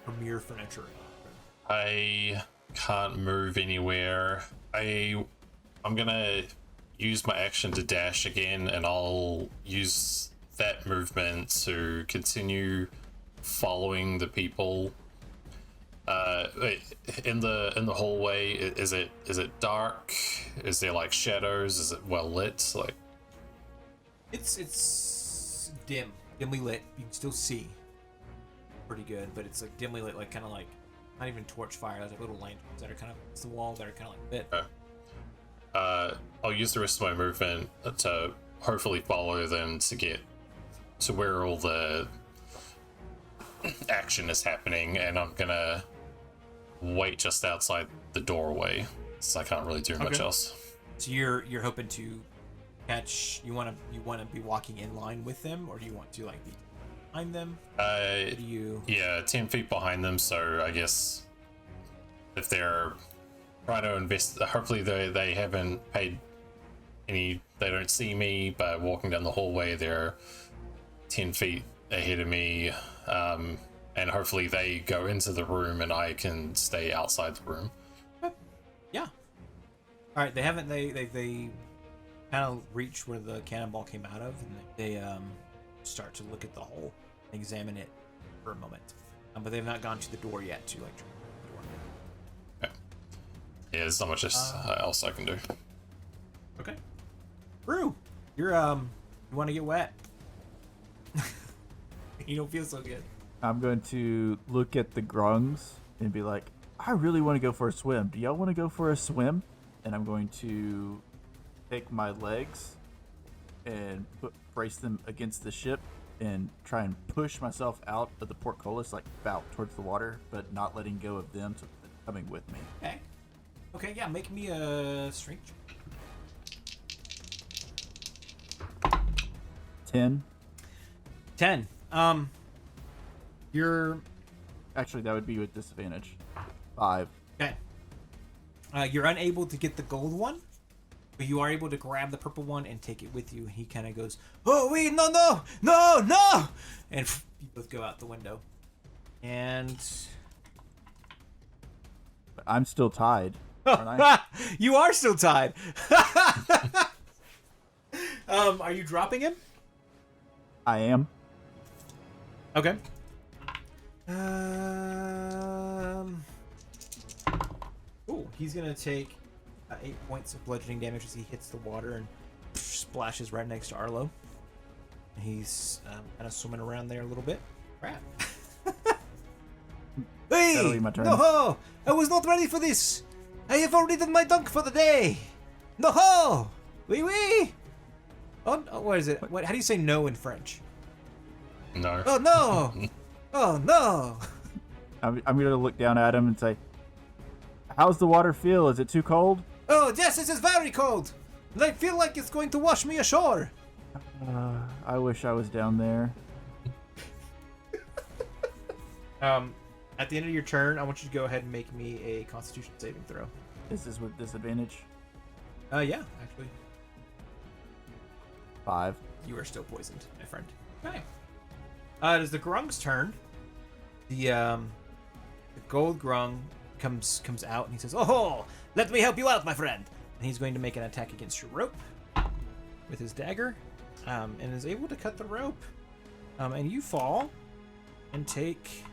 premier furniture. I can't move anywhere. I'm gonna use my action to dash again, and I'll use that movement to continue following the people in the hallway, is it dark? Is there like shadows? Is it well lit? Like, It's dimly lit. You can still see pretty good, but it's like dimly lit, like kind of like not even torch fire. There's like little lanterns that are kind of it's the walls that are kind of like lit. I'll use the rest of my movement to hopefully follow them to get to where all the action is happening, and I'm gonna wait just outside the doorway, so I can't really do much else. So you're hoping to catch. You want to be walking in line with them, or do you want to like be behind them? Do you? Yeah, 10 feet behind them. So I guess if they're trying to invest, hopefully they haven't paid any. They don't see me, but walking down the hallway, they're 10 feet ahead of me. And hopefully they go into the room and I can stay outside the room. Yeah. All right. They haven't. They kind of reach where the cannonball came out of, and they start to look at the hole, and examine it for a moment. But they've not gone to the door yet to like. Okay. Yeah, there's not much else I can do. Okay. Brew, you're you want to get wet? You don't feel so good. I'm going to look at the grungs and be like, I really want to go for a swim. Do y'all want to go for a swim? And I'm going to take my legs and brace them against the ship and try and push myself out of the portcullis, like out towards the water, but not letting go of them, so they're coming with me. Okay. Okay, yeah, make me a strength. 10. 10. You're Actually, that would be with disadvantage. 5. okay. You're unable to get the gold one, but you are able to grab the purple one and take it with you. He kind of goes, "Oh wait, no, and you both go out the window. And But I'm still tied, aren't I? you are still tied. Are you dropping him? I am. Okay. Oh, he's gonna take 8 points of bludgeoning damage as he hits the water and splashes right next to Arlo. He's kind of swimming around there a little bit. Crap. That'll Hey! be my turn. No! I was not ready for this! I have already done my dunk for the day! No! Wee wee! Oh, what is it? What? How do you say no in French? No. Oh no! Oh no! I'm going to look down at him and say, how's the water feel? Is it too cold? Oh yes, this is very cold! And I feel like it's going to wash me ashore! I wish I was down there. At the end of your turn, I want you to go ahead and make me a Constitution saving throw. Is this with disadvantage? Yeah, actually. 5. You are still poisoned, my friend. Okay. It is the Grung's turn. The gold Grung comes out and he says, "Oh, let me help you out, my friend." And he's going to make an attack against your rope with his dagger, and is able to cut the rope. And you fall and take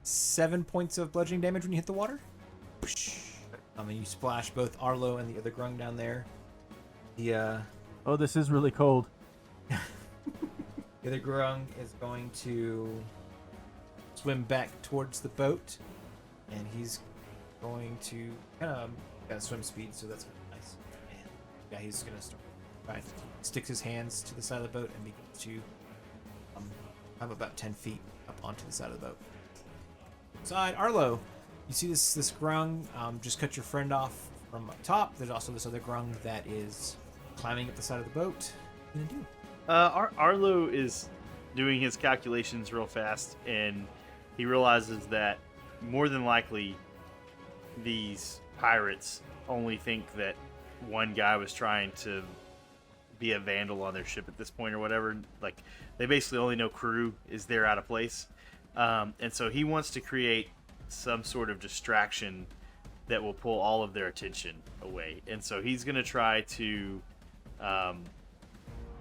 7 points of bludgeoning damage when you hit the water. And you splash both Arlo and the other Grung down there. The Oh, this is really cold. The other Grung is going to swim back towards the boat, and he's going to kind of got swim speed, so that's nice. And yeah, he's gonna start. Right, sticks his hands to the side of the boat and begins to come about 10 feet up onto the side of the boat. Side Arlo, you see this Grung just cut your friend off from up top. There's also this other Grung that is climbing up the side of the boat. What are you gonna do? Arlo is doing his calculations real fast, and he realizes that more than likely these pirates only think that one guy was trying to be a vandal on their ship at this point or whatever. Like, they basically only know crew is there out of place. And so he wants to create some sort of distraction that will pull all of their attention away. And so he's going to try to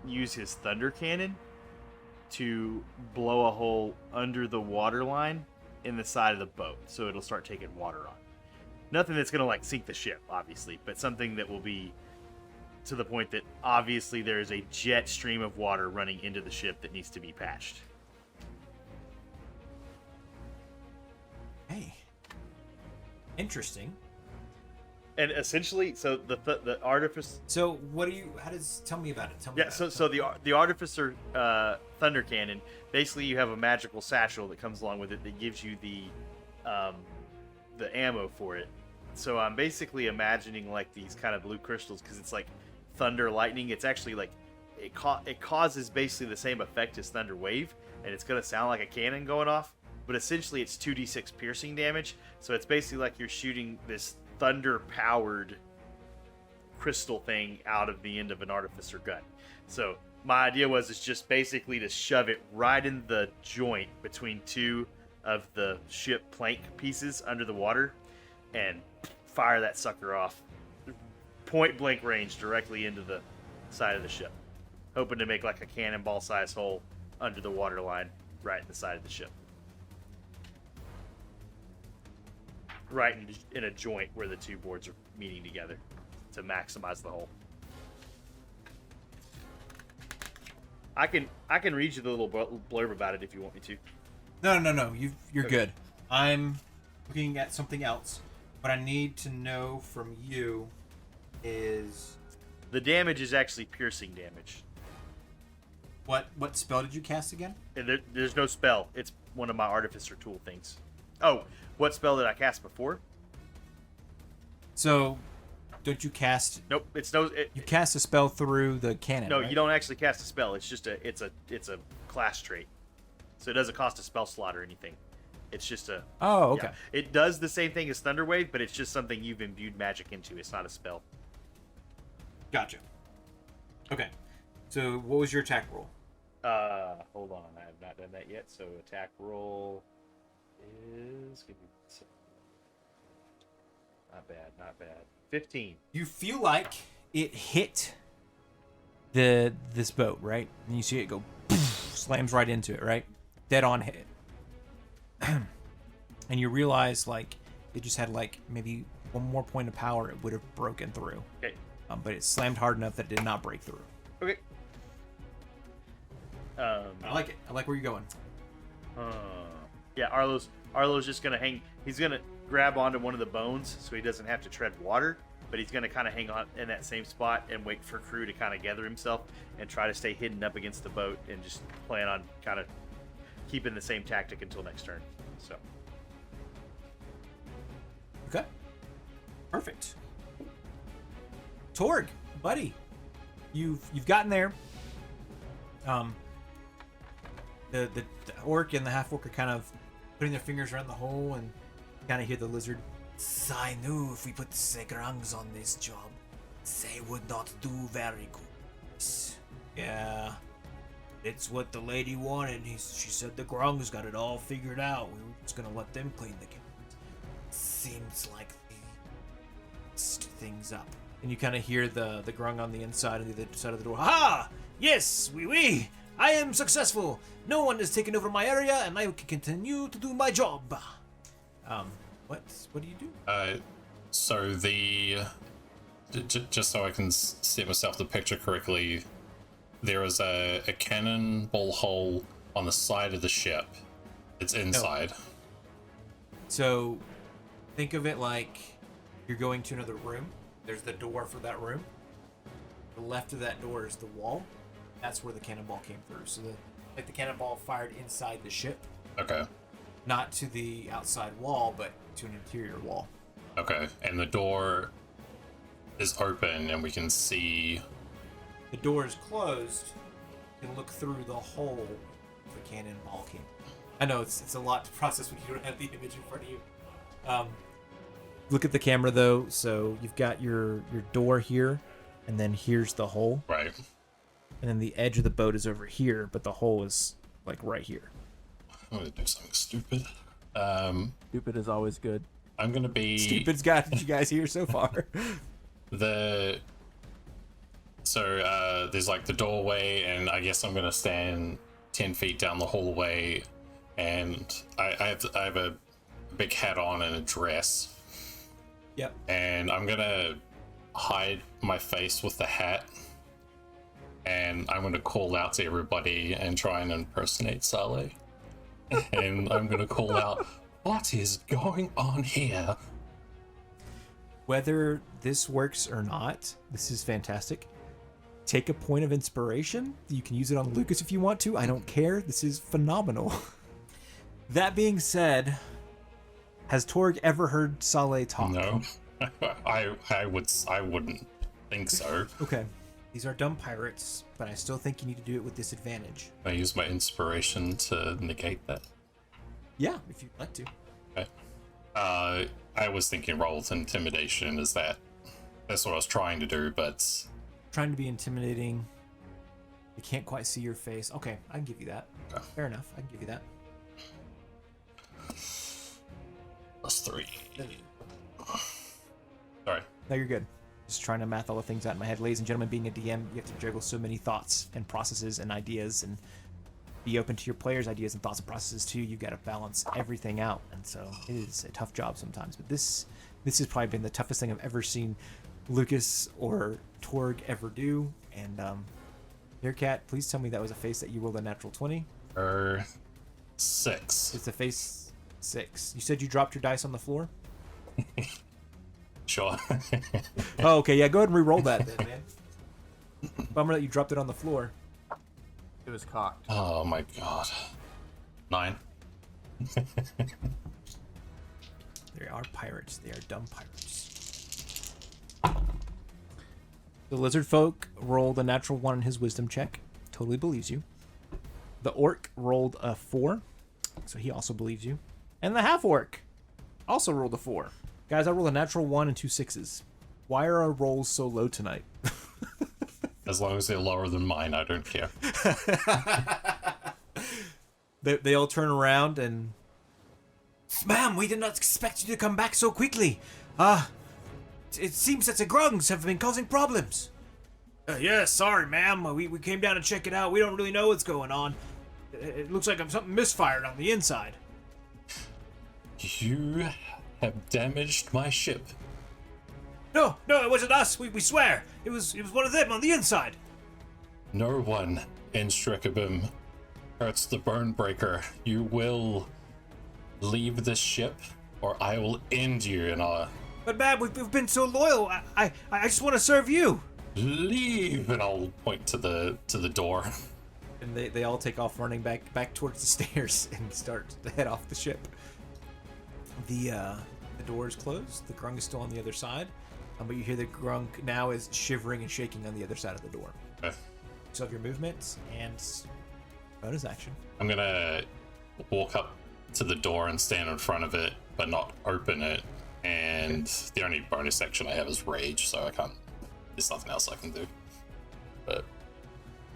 use his thunder cannon to blow a hole under the water line in the side of the boat, so it'll start taking water on. Nothing that's going to like sink the ship, obviously, but something that will be to the point that obviously there is a jet stream of water running into the ship that needs to be patched. Hey. Interesting. And essentially, so the artificer. So what do you? Tell me about it. Tell me. Yeah. About So the artificer thunder cannon. Basically, you have a magical satchel that comes along with it that gives you the ammo for it. So I'm basically imagining like these kind of blue crystals because it's like thunder lightning. It's actually like it causes basically the same effect as thunder wave, and it's gonna sound like a cannon going off. But essentially, it's 2d6 piercing damage. So it's basically like you're shooting this thunder-powered crystal thing out of the end of an artificer gun. So my idea was it's just basically to shove it right in the joint between two of the ship plank pieces under the water and fire that sucker off point blank range directly into the side of the ship, hoping to make like a cannonball size hole under the water line right in the side of the ship. Right in a joint where the two boards are meeting together to maximize the hole. I can read you the little blurb about it if you want me to. No. You're Okay. good. I'm looking at something else. What I need to know from you is The damage is actually piercing damage. what spell did you cast again? And there's no spell. It's one of my artificer tool things. Oh, what spell did I cast before? So, don't you cast? Nope. It's no. You cast a spell through the cannon. No, right? you don't actually cast a spell. It's just it's a class trait. So it doesn't cost a spell slot or anything. It's just a. Oh, okay. Yeah. It does the same thing as Thunder Wave, but it's just something you've imbued magic into. It's not a spell. Gotcha. Okay. So, what was your attack roll? Hold on. I have not done that yet. So attack roll is. Give me a second. Not bad. 15. You feel like it hit this boat, right? And you see it go slams right into it, right? Dead on hit. And you realize like it just had like maybe one more point of power, it would have broken through. Okay. But it slammed hard enough that it did not break through. Okay. I like it. I like where you're going. Yeah, Arlo's just gonna hang. He's gonna grab onto one of the bones so he doesn't have to tread water, but he's gonna kind of hang on in that same spot and wait for crew to kind of gather himself and try to stay hidden up against the boat and just plan on kind of keeping the same tactic until next turn. So. Okay. Perfect. Torg, buddy, you've gotten there. The orc and the half orc are kind of putting their fingers around the hole and kind of hear the lizard. I knew if we put the grungs on this job, they would not do very good. Yeah, it's what the lady wanted. She said the grungs got it all figured out. We were just gonna let them clean the cabin. Seems like they messed things up. And you kind of hear the grung on the inside and the other side of the door. Ha! Yes, oui. I am successful. No one has taken over my area, and I can continue to do my job. What do you do? So just so I can set myself the picture correctly, there is a cannonball hole on the side of the ship. It's inside. So, think of it like you're going to another room. There's the door for that room. The left of that door is the wall. That's where the cannonball came through. So the cannonball fired inside the ship. Okay. Not to the outside wall, but to an interior wall. Okay. And the door is open and we can see. The door is closed. You can look through the hole the cannonball came. I know it's a lot to process when you don't have the image in front of you. Look at the camera though. So you've got your door here, and then here's the hole. Right. And then the edge of the boat is over here, but the hole is like right here. I'm gonna do something stupid. Stupid is always good. I'm gonna be Stupid's got you guys here so far. there's like the doorway, and I guess I'm gonna stand 10 feet down the hallway and I have a big hat on and a dress. Yep. And I'm gonna hide my face with the hat, and I'm gonna call out to everybody and try and impersonate Saleh. And I'm gonna call out, "What is going on here?" Whether this works or not, this is fantastic. Take a point of inspiration. You can use it on Lucas if you want to. I don't care. This is phenomenal. That being said, has Torg ever heard Saleh talk? No, I wouldn't think so. Okay. These are dumb pirates, but I still think you need to do it with disadvantage. I use my inspiration to negate that. Yeah, if you'd like to. Okay. I was thinking roll with intimidation. That's what I was trying to do, but Trying to be intimidating. They can't quite see your face. Okay, I can give you that. Okay. Fair enough. I can give you that. +3. Sorry. No, you're good. Just trying to math all the things out in my head. Ladies and gentlemen, being a DM, you have to juggle so many thoughts and processes and ideas and be open to your players' ideas and thoughts and processes too. You've got to balance everything out. And so it is a tough job sometimes. But this has probably been the toughest thing I've ever seen Lucas or Torg ever do. And here, Cat, please tell me that was a face that you rolled a natural 20. 6. It's a face 6. You said you dropped your dice on the floor? Sure. Oh, okay. Yeah, go ahead and re-roll that then, man. Bummer that you dropped it on the floor. It was cocked. Oh my god. 9. They are pirates. They are dumb pirates. The lizard folk rolled a natural 1 in his wisdom check. Totally believes you. The orc rolled a 4, so he also believes you. And the half orc also rolled a 4. Guys, I rolled a natural 1 and 2 6s. Why are our rolls so low tonight? As long as they're lower than mine, I don't care. They all turn around and... Ma'am, we did not expect you to come back so quickly. It seems that the grungs have been causing problems. Yeah, sorry, ma'am. We came down to check it out. We don't really know what's going on. It looks like something misfired on the inside. You have damaged my ship. No, it wasn't us. We swear. It was one of them on the inside. No one in Strikabim hurts the Bone Breaker. You will leave this ship, or I will end you in a... But ma'am, we've been so loyal. I just want to serve you. Leave, and I'll point to the door. And they all take off running back towards the stairs and start to head off the ship. The door is closed. The grung is still on the other side. But you hear the grung now is shivering and shaking on the other side of the door. Okay. So have your movements and bonus action. I'm gonna walk up to the door and stand in front of it, but not open it. And the only bonus action I have is rage, so I can't. There's nothing else I can do. But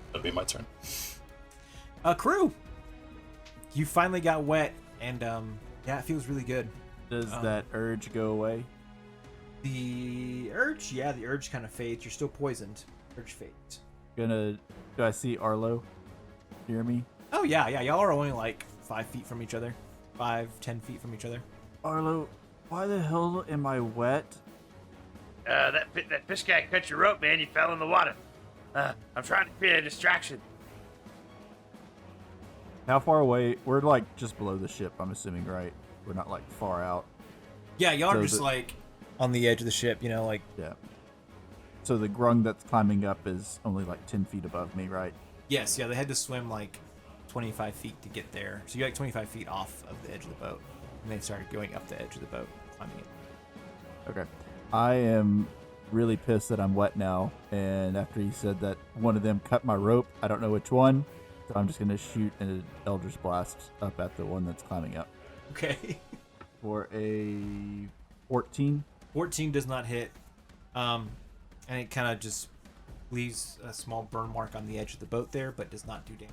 that'll be my turn. Crew, you finally got wet, and yeah, it feels really good. Does that urge go away? The urge, yeah, the urge kind of fades. You're still poisoned. Urge fades. Do I see Arlo? Hear me? Oh yeah, y'all are only like 5 feet from each other. 5-10 feet from each other. Arlo, why the hell am I wet? That fish guy cut your rope, man. You fell in the water. I'm trying to create a distraction. How far away? We're like just below the ship, I'm assuming, right? We're not like far out. Yeah, y'all are So just like on the edge of the ship, you know, like... Yeah. So the grung that's climbing up is only like 10 feet above me, right? Yes, yeah, they had to swim like 25 feet to get there. So you're like 25 feet off of the edge of the boat. And they started going up the edge of the boat, climbing it. Okay. I am really pissed that I'm wet now. And after he said that one of them cut my rope, I don't know which one. So I'm just going to shoot an Eldritch Blast up at the one that's climbing up. Okay. For a 14. 14 does not hit. And it kind of just leaves a small burn mark on the edge of the boat there, but does not do damage.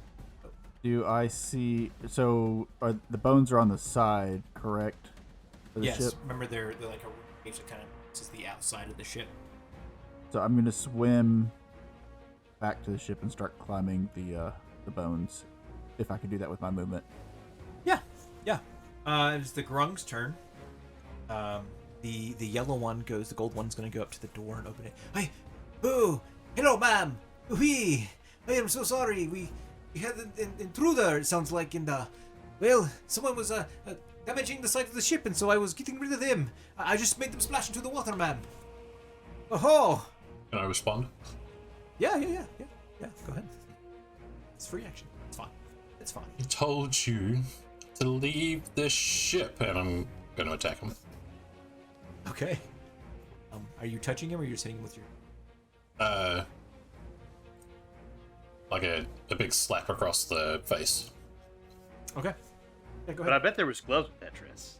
Do I see... So the bones are on the side, correct? For the Yes, ship? remember they're like a cage that kind of is the outside of the ship. So I'm going to swim back to the ship and start climbing the bones. If I can do that with my movement. Yeah. It's the Grung's turn. The yellow one goes. The gold one's going to go up to the door and open it. Hey, oh, hello, ma'am. I am so sorry. We had an intruder. It sounds like in the. Well, someone was damaging the side of the ship, and so I was getting rid of them. I just made them splash into the water, ma'am. Oh. Can I respond? Yeah. Go ahead. It's free action. It's fine. It's fine. I told you to leave the ship, and I'm gonna attack him. Okay. Are you touching him, or are you just hitting him with your? Like a big slap across the face. Okay. Yeah, go But I ahead. bet there was gloves with that dress.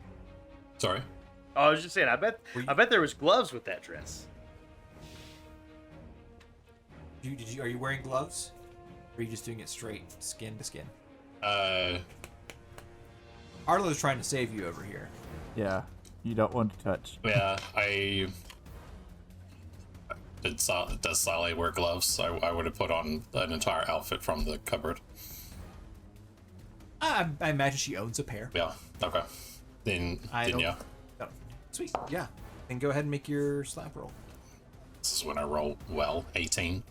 Sorry. Oh, I was just saying. I bet there was gloves with that dress. Are you wearing gloves? Or are you just doing it straight, skin to skin? Arlo's trying to save you over here. Yeah, you don't want to touch. Yeah, does Sally wear gloves? I would have put on an entire outfit from the cupboard. I imagine she owns a pair. Yeah, okay. Then yeah. Oh, sweet. Yeah. Then go ahead and make your slap roll. This is when I roll well, 18.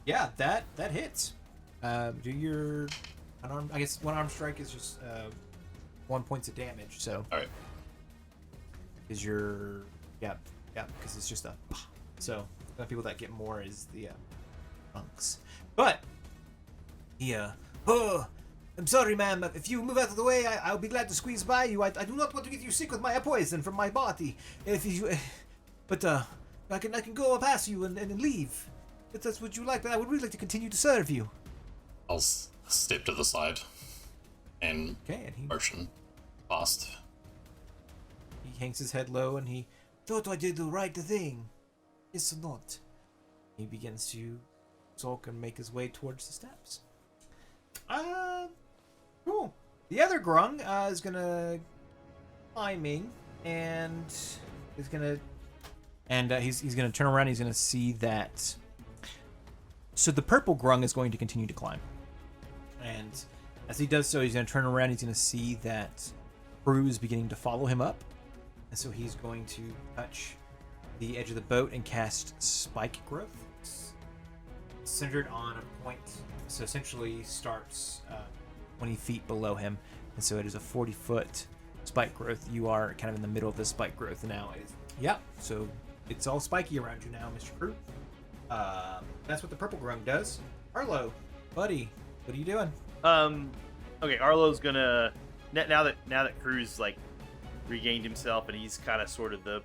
Yeah, that hits. Do your unarmed. I guess one arm strike is just 1 point of damage. So All right. is your because it's just a so the people that get more is the monks. But oh, I'm sorry, ma'am. If you move out of the way, I'll be glad to squeeze by you. I do not want to get you sick with my poison from my body. If you, but I can go past you and leave. If that's what you like, but I would really like to continue to serve you. I'll step to the side and Okay, and he motion past. hangs his head low and he thought I did the right thing. Yes or not? He begins to sulk and make his way towards the steps. Cool. The other Grung is gonna climbing and is gonna he's gonna turn around. He's gonna see that. So the purple Grung is going to continue to climb, and as he does so, he's gonna turn around. He's gonna see that Crew is beginning to follow him up, and so he's going to touch the edge of the boat and cast Spike Growth. It's centered on a point, so essentially starts 20 feet below him, and so it is a 40-foot spike growth. You are kind of in the middle of this spike growth now. So it's all spiky around you now, Mr. Crew. That's what the purple Grung does. Arlo, buddy, what are you doing? Okay, Arlo's gonna now that Crew's like regained himself and he's kind of sort of the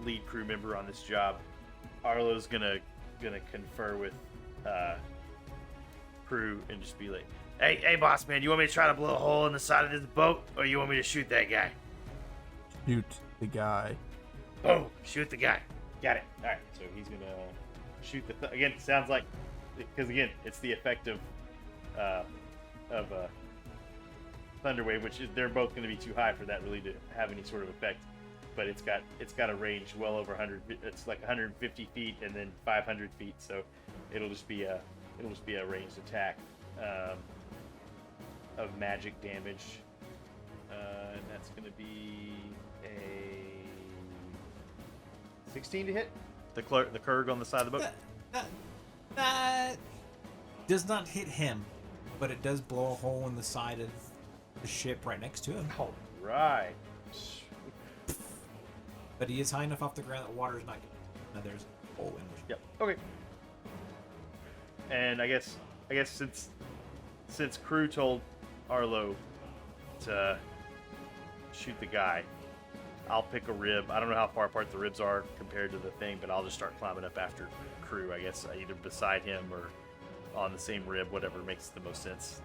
lead crew member on this job. Arlo's gonna confer with Crew and just be like, Hey, boss man, you want me to try to blow a hole in the side of this boat, or you want me to shoot that guy? Shoot the guy. Boom! Shoot the guy. Got it. All right, so he's gonna shoot the again. It sounds like because again, it's the effect of Thunderwave, which is they're both going to be too high for that really to have any sort of effect. But it's got a range well over 100. It's like 150 feet and then 500 feet. So it'll just be a ranged attack of magic damage, and that's going to be a 16 to hit the Kurg on the side of the boat. That does not hit him, but it does blow a hole in the side of the ship right next to him. All right. But he is high enough off the ground that water is not getting. Now there's a hole in the ship. Yep. Okay. And I guess since Crew told Arlo to shoot the guy, I'll pick a rib. I don't know how far apart the ribs are compared to the thing, but I'll just start climbing up after Crew, I guess, either beside him or on the same rib, whatever makes the most sense.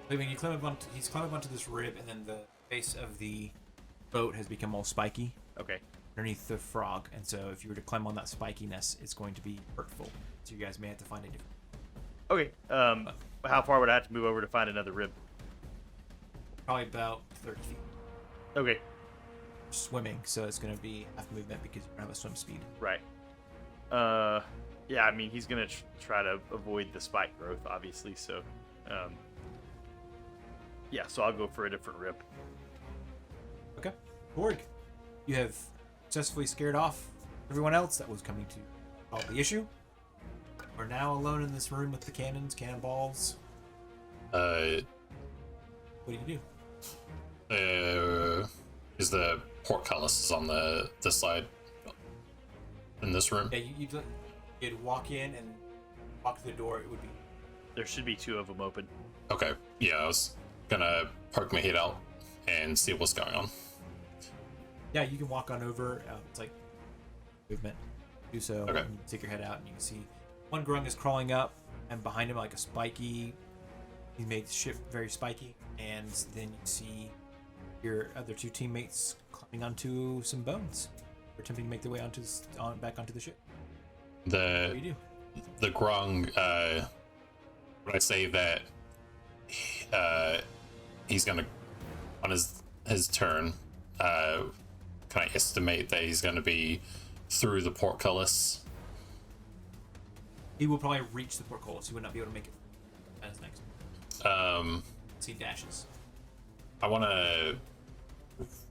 I mean, he's climbing up onto this rib, and then the base of the boat has become all spiky Okay. underneath the frog, and so if you were to climb on that spikiness, it's going to be hurtful. So you guys may have to find a different. Okay. How far would I have to move over to find another rib? Probably about 30 feet. Okay. Swimming, so it's going to be half movement because you don't have a swim speed. Right. Yeah, I mean, he's going to try to avoid the spike growth, obviously, so Yeah, so I'll go for a different rip. Okay. Torg, you have successfully scared off everyone else that was coming to solve the issue. We're now alone in this room with the cannonballs. What do you do? Is the portcullis on the side in this room? Yeah, you'd walk in and walk to the door. It would be. There should be 2 of them open. Okay. Yeah, I was gonna poke my head out and see what's going on. Yeah, you can walk on over. It's like movement. Do so. Okay. And you take your head out, and you can see one grung is crawling up, and behind him like a spiky. He made the ship very spiky, and then you see your other 2 teammates climbing onto some bones. They're attempting to make their way back onto the ship. What do you do? The grung. Would I say that he's gonna on his turn? Can I estimate that he's gonna be through the portcullis? He will probably reach the portcullis. He would not be able to make it. That's next. He dashes. I want to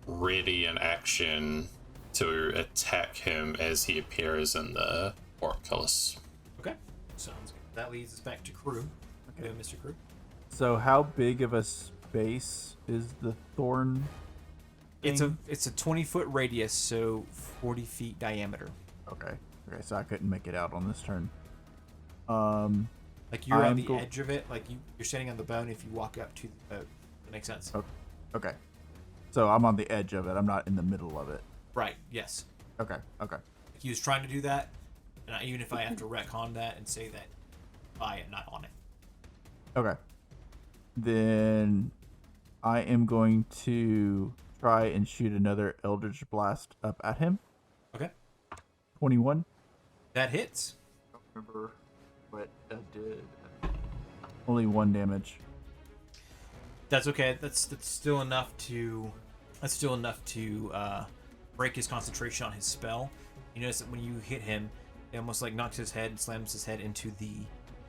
ready an action to attack him as he appears in the portcullis. Okay, sounds good. That leads us back to crew. Okay, Mr. Crew. So how big of a space is the thorn thing? It's a 20-foot radius, so 40 feet diameter. Okay, so I couldn't make it out on this turn. Like you're on the edge of it, like you're standing on the bone if you walk up to the boat. That makes sense. Okay. So I'm on the edge of it. I'm not in the middle of it. Right, yes. Okay. Like he was trying to do that, and even if I have to retcon that and say that I am not on it. Okay. Then I am going to try and shoot another Eldritch Blast up at him. Okay. 21. That hits. I don't remember what I did. Only 1 damage. That's okay. That's still enough to break his concentration on his spell. You notice that when you hit him, it almost like knocks his head, slams his head into the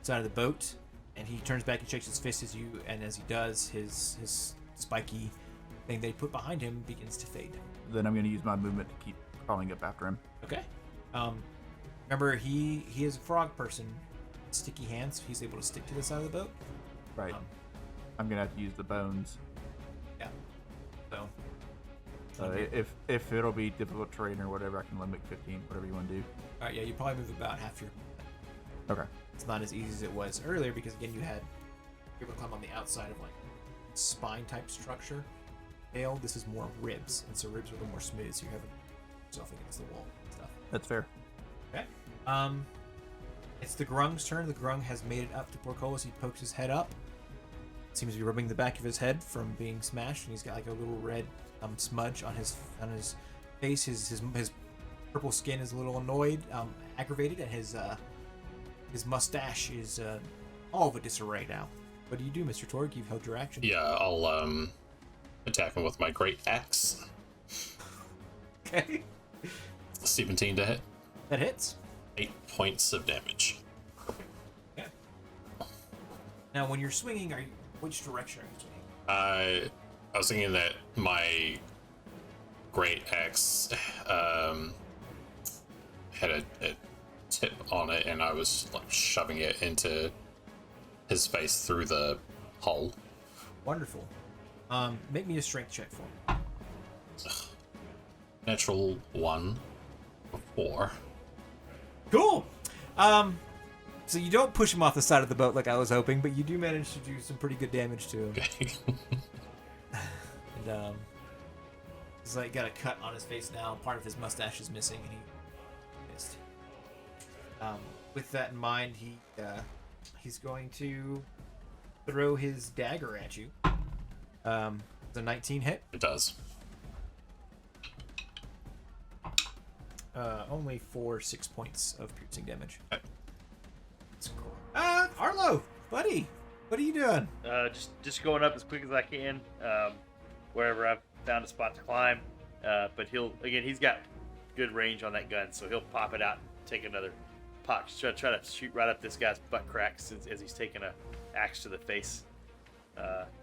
side of the boat, and he turns back and shakes his fist at you. And as he does, his spiky thing they put behind him begins to fade. Then I'm going to use my movement to keep crawling up after him. Okay. Remember, he is a frog person. Sticky hands. He's able to stick to the side of the boat. Right. I'm going to have to use the bones. Yeah. So. If it'll be difficult terrain or whatever, I can limit 15, whatever you want to do. All right. Yeah. You probably move about half your. Okay. It's not as easy as it was earlier because again, you're able to climb on the outside of like spine type structure. Tail. This is more ribs, and so ribs are a little more smooth, so you're having yourself against the wall and stuff. That's fair. Okay. It's the grung's turn. The grung has made it up to Portcullis. He pokes his head up. Seems to be rubbing the back of his head from being smashed, and he's got like a little red smudge on his face. His purple skin is a little annoyed, aggravated, and his mustache is all of a disarray now. What do you do, Mr. Torg? You've held your action. Yeah, I'll attack him with my great axe. Okay. 17 to hit. That hits. 8 points of damage. Okay. Now, when you're swinging, which direction are you swinging? I was thinking that my great axe had a tip on it, and I was like shoving it into his face through the hole. Wonderful. Make me a strength check for me. Natural 1 or 4. Cool. So you don't push him off the side of the boat like I was hoping, but you do manage to do some pretty good damage to him. Okay. And he's like got a cut on his face now. Part of his mustache is missing, and he missed. With that in mind, he's going to throw his dagger at you. The 19 hit. It does. Only for 6 points of piercing damage. Okay. That's cool. Arlo, buddy, what are you doing? Just going up as quick as I can, wherever I've found a spot to climb. But he's got good range on that gun, so he'll pop it out and take another pop. Try to shoot right up this guy's butt cracks as he's taking a axe to the face.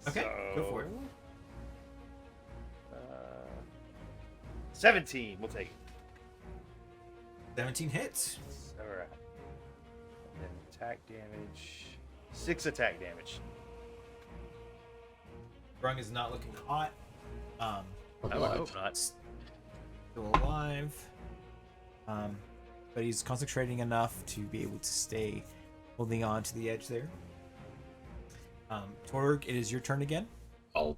Okay, go for it. 17. We'll take it. 17 hits. All right. And then attack damage. 6 attack damage. Brung is not looking hot. I would hope not. Still alive. But he's concentrating enough to be able to stay holding on to the edge there. Torg, it is your turn again. I'll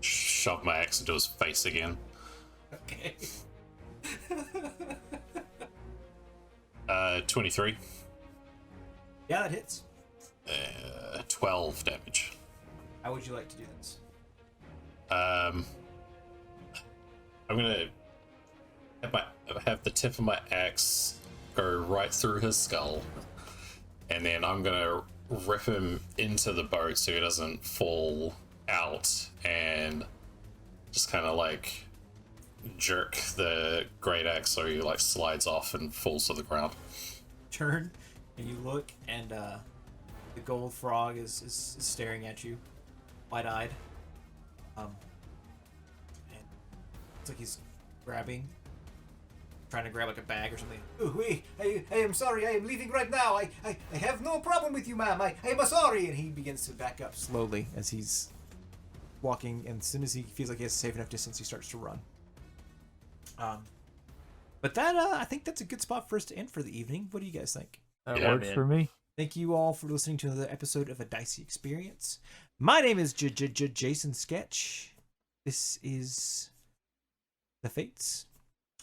shove my axe into his face again. Okay. 23. Yeah, that hits. 12 damage. How would you like to do this? I'm gonna have the tip of my axe go right through his skull, and then I'm gonna rip him into the boat so he doesn't fall out, and just kind of like jerk the great axe so he like slides off and falls to the ground. Turn, and you look, and the gold frog is staring at you, wide-eyed. And it's like he's trying to grab like a bag or something. Oh, wait, I am sorry, I am leaving right now. I have no problem with you, ma'am. I am sorry. And he begins to back up slowly as he's walking, and as soon as he feels like he has a safe enough distance, he starts to run. But that, I think that's a good spot for us to end for the evening. What do you guys think? That Yeah, works man. for me. Thank you all for listening to another episode of A Dicey Experience. My name is Jason Sketch. This is The Fates.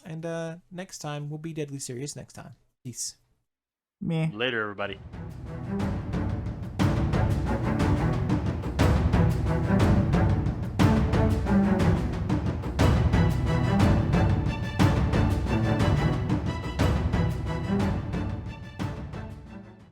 And next time, we'll be deadly serious next time. Peace. Meh. Later, everybody.